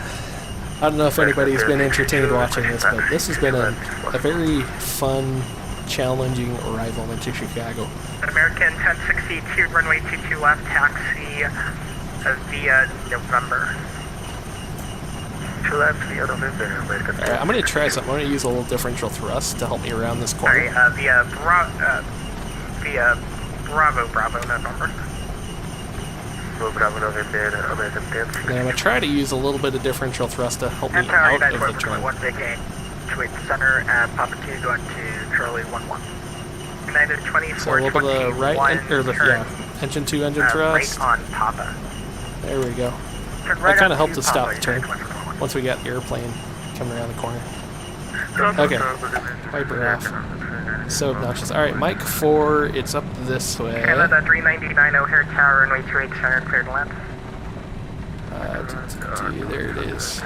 I don't know if anybody's been entertained watching this, but this has been a very fun, challenging arrival into Chicago. American 1062, runway 22 left, taxi via November. To left via November, American. Alright, I'm going to try something. I'm going to use a little differential thrust to help me around this corner. Sorry, via Bravo, November. Bravo November, American 10. And I'm going to try to use a little bit of differential thrust to help me And Tower out of the turn. 1 big game. To its center at Papa 2 going to Charlie 11. United 24, So a little bit of the right, or the, yeah, engine 2 engine thrust. Right on Papa. There we go. Turn right That kind on of helped to to stop the Papa, turn United 24. once we got the airplane coming around the corner. Okay, wiper off. So obnoxious. Alright, Mike 4, it's up this way. Canada 399 O'Hare Tower, runway 28 center, clear to land. There it is.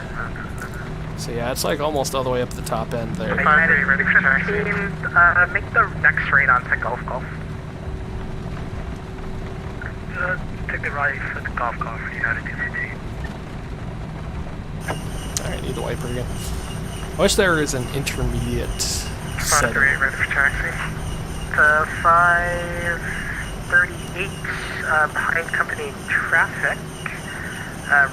So yeah, it's like almost all the way up the top end there. United 15, make the next right onto Gulf Gulf. Take the right for the Gulf Gulf, United 215. Alright, need the wiper again. I wish there was an intermediate setting. Ready for taxi. To 538, behind company traffic.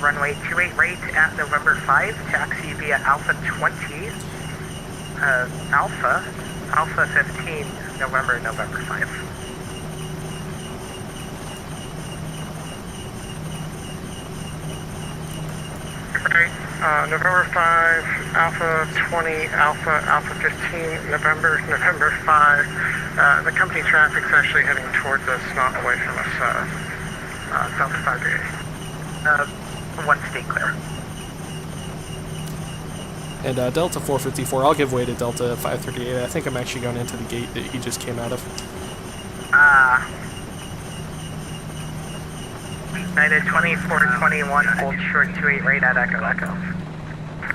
Runway 28 right at November 5, taxi via Alpha 20. Alpha 15, November 5. November 5, Alpha 20, Alpha 15, November 5. The company traffic's actually heading towards us, not away from us, south of 580. One state clear. And Delta 454, I'll give way to Delta 538. I think I'm actually going into the gate that he just came out of. United 2421, hold short 28 right at Echo Echo.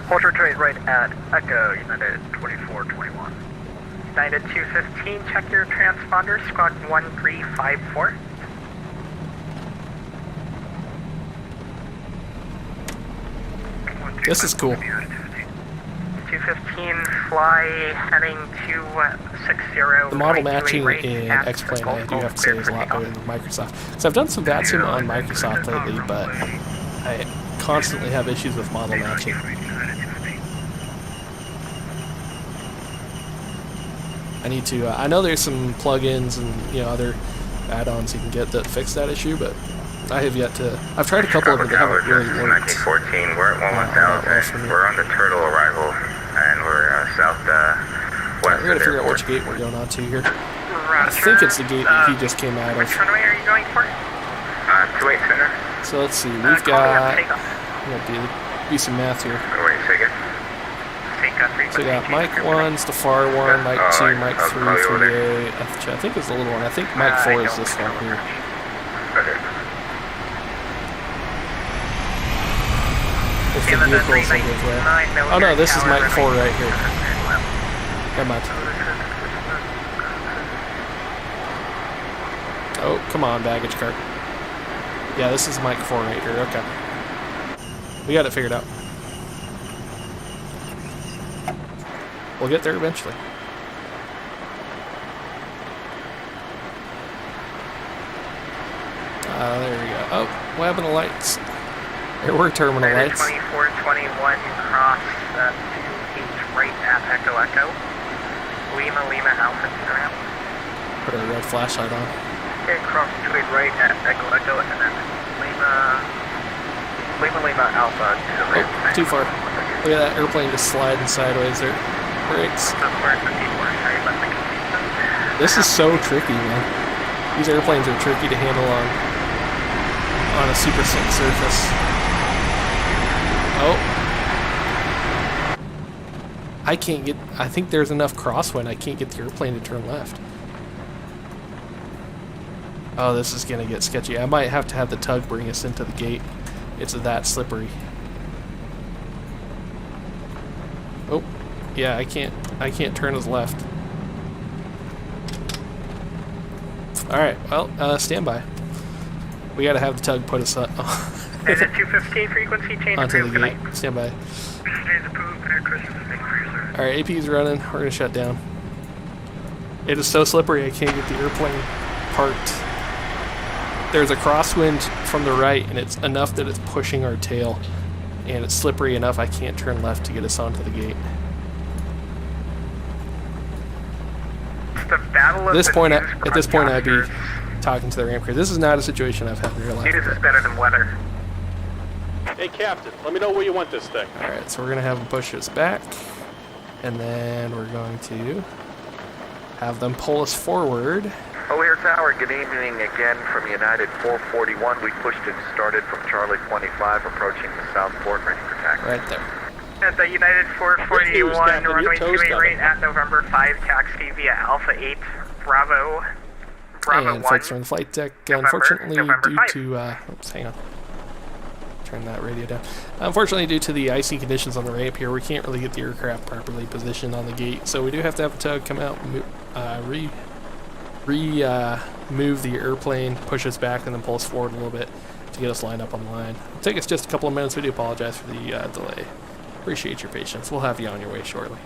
Hold short 28 right at Echo, United 2421. United 215, check your transponder, squad 1354. This is cool. 215, fly heading to 60. The model matching in X-Plane, I do have to say, is a lot better than Microsoft. So I've done some VATSIM on Microsoft lately, but I constantly have issues with model matching. I need to, I know there's some plugins and, you know, other add-ons you can get that fix that issue, but I have yet to, I've tried a couple of them that haven't really worked. 1914, we're at 11,000. We're on the Turtle arrival, and we're southwest. We're going to figure out which gate we're going on to here. I think it's the gate that he just came out of. Which runway are you going for? 28 center. So let's see, we've got, I'm going to do some math here. Wait a second. So we got Mike 1's the far one, Mike 2, Mike 3, 3A, which I think is the little one. I think Mike 4 is this one here. Okay. If the vehicle's in his way. Oh no, this is Mike 4 right here. Never mind. Oh, come on, baggage cart. Yeah, this is Mike 4 right here, okay. We got it figured out. We'll get there eventually. There we go. Oh, what happened to lights? There were terminal lights. 2421, cross 28 right at Echo Echo. Lima Alpha around. Put a red flashlight on. Okay, cross 28 right at Echo Echo, and then Lima Alpha to the right. Oh, too far. Look at that airplane just sliding sideways there. Brakes. This is so tricky, man. These airplanes are tricky to handle on a super sick surface. Oh. I can't get, I think there's enough crosswind, I can't get the airplane to turn left. Oh, this is gonna get sketchy. I might have to have the tug bring us into the gate. It's that slippery. Oh. Yeah, I can't turn his left. Alright, well, stand by. We gotta have the tug put us up. Is it 215 frequency change? Onto the gate. Stand by. Alright, AP's running. We're gonna shut down. It is so slippery I can't get the airplane parked. There's a crosswind from the right and it's enough that it's pushing our tail. And it's slippery enough I can't turn left to get us onto the gate. The battle of at this point I'd be talking to the ramp crew. This is not a situation I've had in real life. This is better than weather. Hey, Captain, let me know where you want this thing. Alright, so we're going to have them push us back. And then we're going to have them pull us forward. O'Lear Tower, good evening again from United 441. We pushed and started from Charlie 25, approaching the Southport, ready for taxi. Right there. At the United 441, runway 28 right at November 5, taxi via Alpha 8, Bravo and 1. folks are on the flight deck. Unfortunately, due to oops, hang on. Turn that radio down. Unfortunately, due to the icy conditions on the ramp here, we can't really get the aircraft properly positioned on the gate. So we do have to have a tug come out, move the airplane, push us back, and then pull us forward a little bit to get us lined up on the line. It'll take us just a couple of minutes. We do apologize for the delay. Appreciate your patience. We'll have you on your way shortly.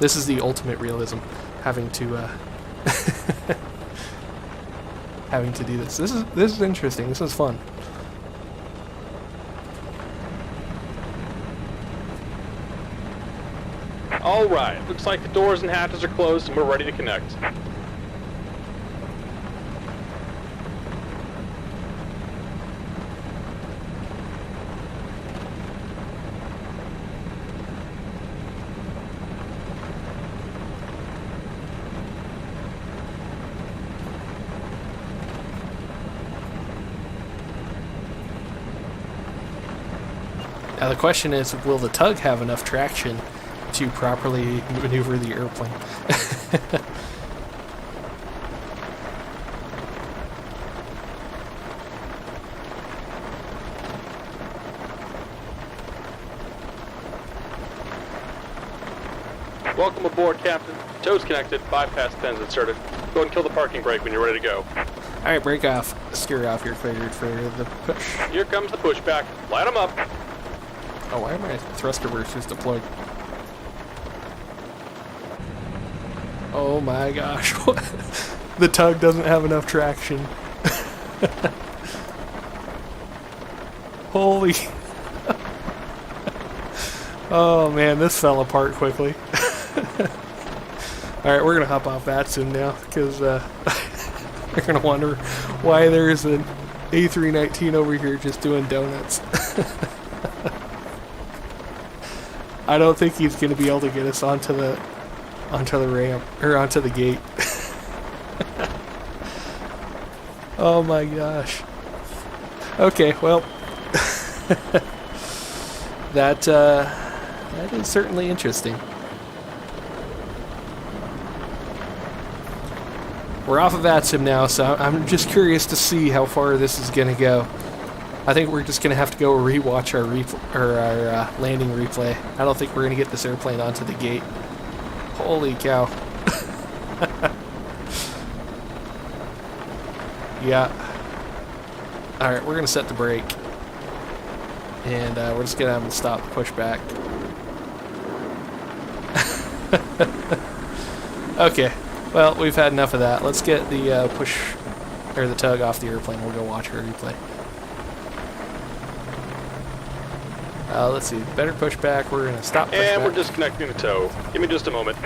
This is the ultimate realism, having to having to do this. This is interesting. This is fun. Alright, looks like the doors and hatches are closed and we're ready to connect. Now the question is, will the tug have enough traction to properly maneuver the airplane? Welcome aboard, Captain. Tows connected, bypass pins inserted. Go ahead and kill the parking brake when you're ready to go. Alright, break off. Steer off, you're cleared for the push. Here comes the pushback. Light them up. Oh, why are my thruster reversers deployed? Oh my gosh. The tug doesn't have enough traction. Holy. Oh man, this fell apart quickly. Alright, we're gonna hop off that soon now, because you're gonna wonder why there's an A319 over here just doing donuts. I don't think he's gonna be able to get us onto the ramp, or onto the gate. Oh my gosh. Okay, well, that is certainly interesting. We're off of ATSIM now, so I'm just curious to see how far this is gonna go. I think we're just gonna have to go rewatch our landing replay. I don't think we're gonna get this airplane onto the gate. Holy cow. Yeah. Alright, we're gonna set the brake. And we're just gonna have them stop the pushback. Okay. Well, we've had enough of that. Let's get the the tug off the airplane. We'll go watch our replay. Let's see. Better pushback. We're gonna stop pushback. And we're disconnecting the tow. Give me just a moment.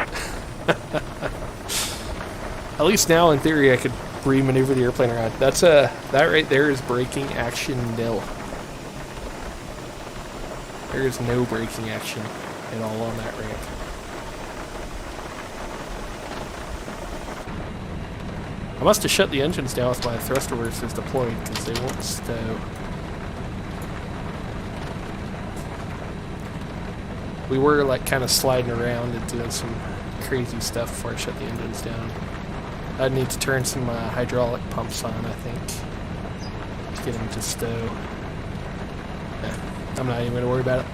At least now, in theory, I could re-maneuver the airplane around. That's that right there is braking action nil. There is no braking action at all on that ramp. I must have shut the engines down with my thruster reversers deployed because they won't stow. We were like kind of sliding around and doing some crazy stuff before I shut the engines down. I'd need to turn some hydraulic pumps on, I think, to get them to stow. Yeah, I'm not even going to worry about it.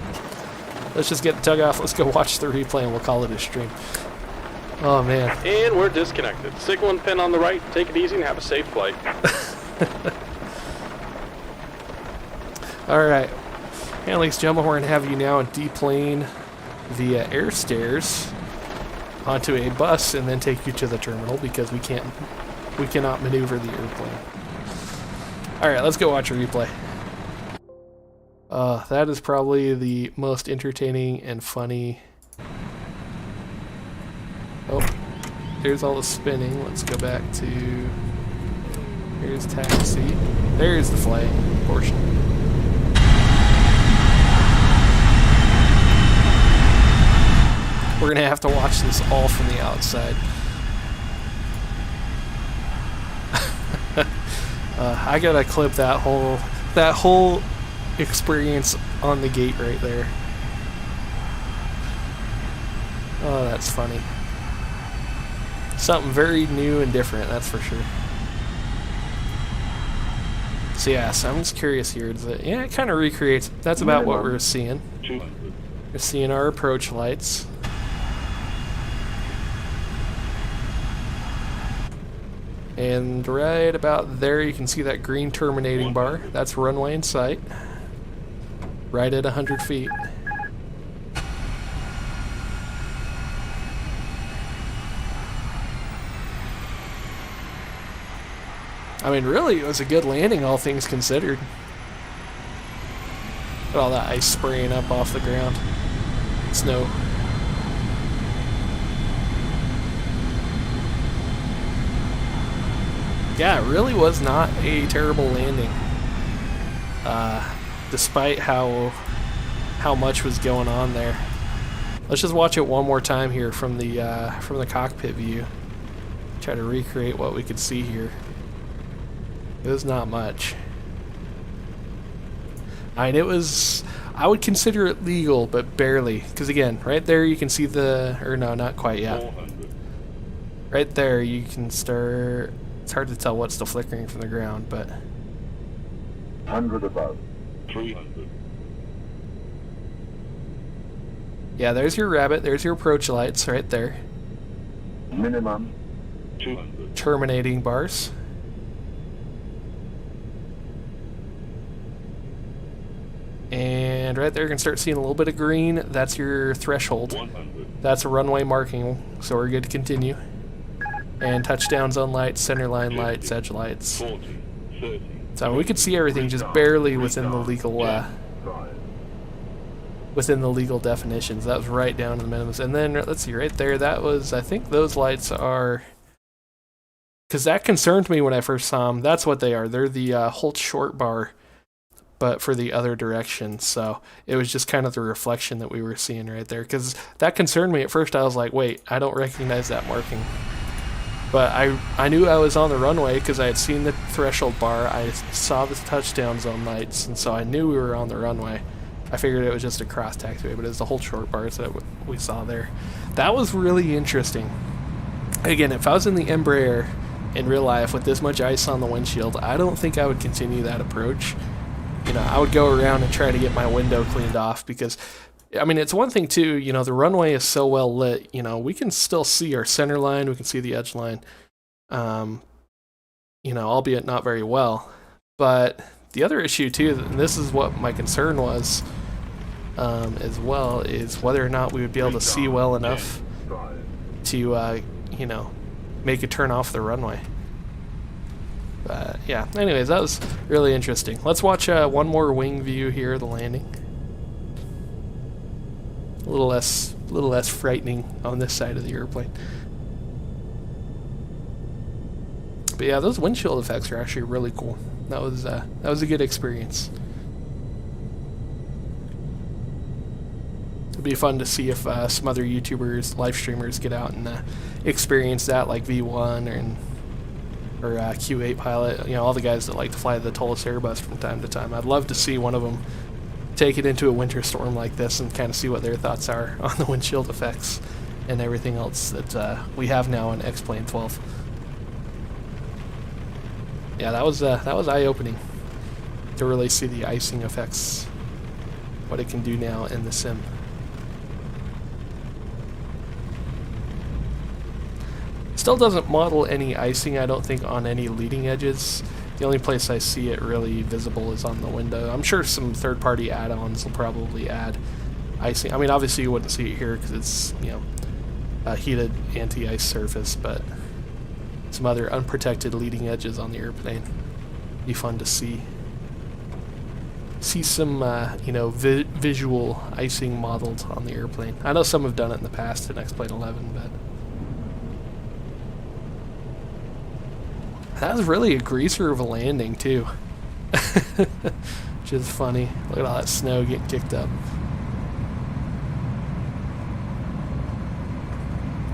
Let's just get the tug off. Let's go watch the replay and we'll call it a stream. Oh man. And we're disconnected. Signal and pin on the right. Take it easy and have a safe flight. Alright. And ladies and gentlemen, we're going to have you now deplane via air stairs onto a bus and then take you to the terminal because we cannot maneuver the airplane. Alright, let's go watch a replay. That is probably the most entertaining and funny. Oh, there's all the spinning. Let's go back to, here's taxi. There's the flight portion. We're gonna have to watch this all from the outside. I gotta clip that whole experience on the gate right there. Oh, that's funny. Something very new and different, that's for sure. So yeah, so I'm just curious here. Yeah, it kind of recreates. That's about what we're seeing. We're seeing our approach lights. And right about there you can see that green terminating bar. That's runway in sight. Right at 100 feet. I mean, really, it was a good landing, all things considered. Look at all that ice spraying up off the ground. Snow. yeah, it really was not a terrible landing. Despite how much was going on there. Let's just watch it one more time here from the cockpit view. Try to recreate what we could see here. It was not much. I mean, it was, I would consider it legal, but barely. Because again, right there you can see the, or no, not quite yet. 400. Right there you can start, it's hard to tell what's the flickering from the ground, but 100 above. 300. yeah, there's your rabbit, there's your approach lights right there. Minimum 200. Terminating bars. And right there you can start seeing a little bit of green. That's your threshold. 100. That's a runway marking, so we're good to continue. And touchdown zone lights, center line lights, edge lights. 40. 30. So we could see everything just barely within the legal definitions. That was right down to the minimums. And then let's see, right there, that was, I think those lights are, because that concerned me when I first saw them. That's what they are. They're the hold short bar, but for the other direction. So it was just kind of the reflection that we were seeing right there, because that concerned me at first. I was like, wait, I don't recognize that marking. But I knew I was on the runway because I had seen the threshold bar. I saw the touchdown zone lights, and so I knew we were on the runway. I figured it was just a cross taxiway, but it was the whole short bars that we saw there. That was really interesting. Again, if I was in the Embraer in real life with this much ice on the windshield, I don't think I would continue that approach. You know, I would go around and try to get my window cleaned off because, I mean, it's one thing too, you know, the runway is so well lit, you know, we can still see our center line, we can see the edge line, you know, albeit not very well. But the other issue too, and this is what my concern was as well, is whether or not we would be able to see well enough to, you know, make a turn off the runway. But yeah, anyways, that was really interesting. Let's watch one more wing view here of the landing. A little less frightening on this side of the airplane. But yeah, those windshield effects are actually really cool. That was a good experience. It'd be fun to see if some other YouTubers, live streamers, get out and experience that, like V1 or Q8 Pilot. You know, all the guys that like to fly the Toliss Airbus from time to time. I'd love to see one of them take it into a winter storm like this and kind of see what their thoughts are on the windshield effects and everything else that we have now in X-Plane 12. Yeah, that was eye-opening to really see the icing effects, what it can do now in the sim. Still doesn't model any icing, I don't think, on any leading edges. The only place I see it really visible is on the window. I'm sure some third-party add-ons will probably add icing. I mean, obviously you wouldn't see it here because it's, you know, a heated anti-ice surface, but some other unprotected leading edges on the airplane. Be fun to see. See some, you know, visual icing modeled on the airplane. I know some have done it in the past in X-Plane 11, but that was really a greaser of a landing too. Which is funny. Look at all that snow getting kicked up.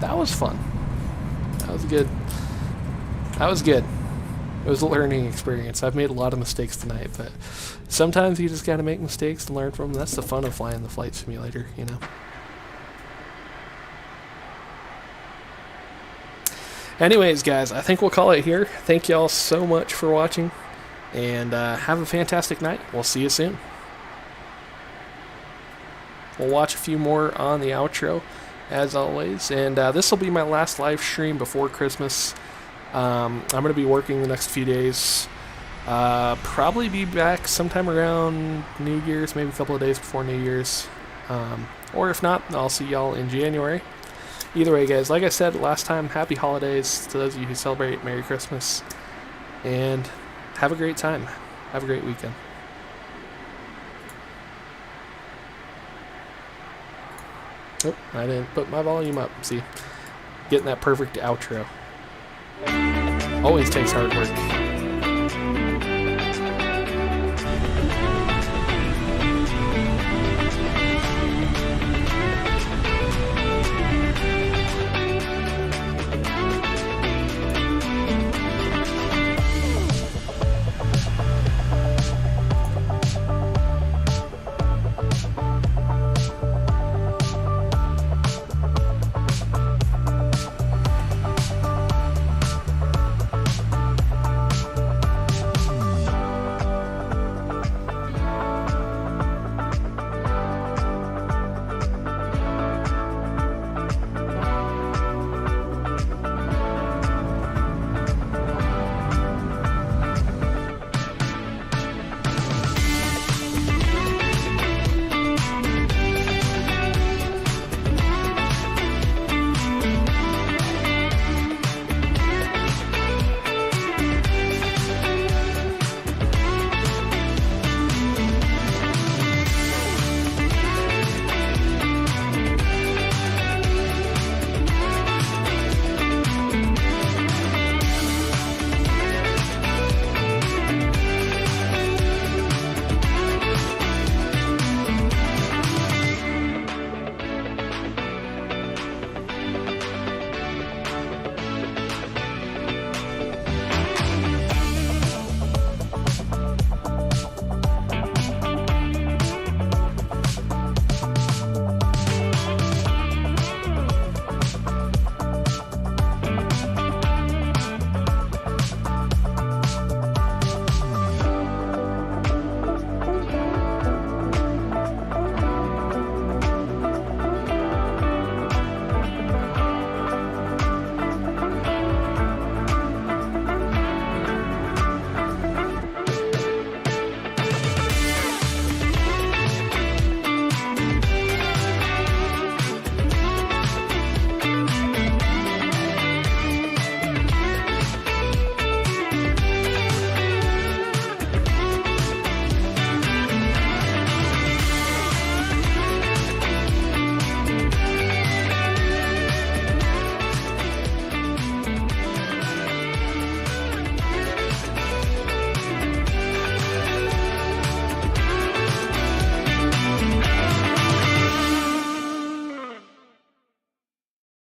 That was fun. That was good. That was good. It was a learning experience. I've made a lot of mistakes tonight, but sometimes you just gotta make mistakes and learn from them. That's the fun of flying the flight simulator, you know. Anyways, guys, I think we'll call it here. Thank you all so much for watching, and have a fantastic night. We'll see you soon. We'll watch a few more on the outro, as always, and this will be my last live stream before Christmas. I'm going to be working the next few days. Probably be back sometime around New Year's, maybe a couple of days before New Year's. Or if not, I'll see y'all in January. Either way, guys, like I said last time, happy holidays to those of you who celebrate. Merry Christmas. And have a great time. Have a great weekend. Oh, I didn't put my volume up. See, getting that perfect outro. always takes hard work.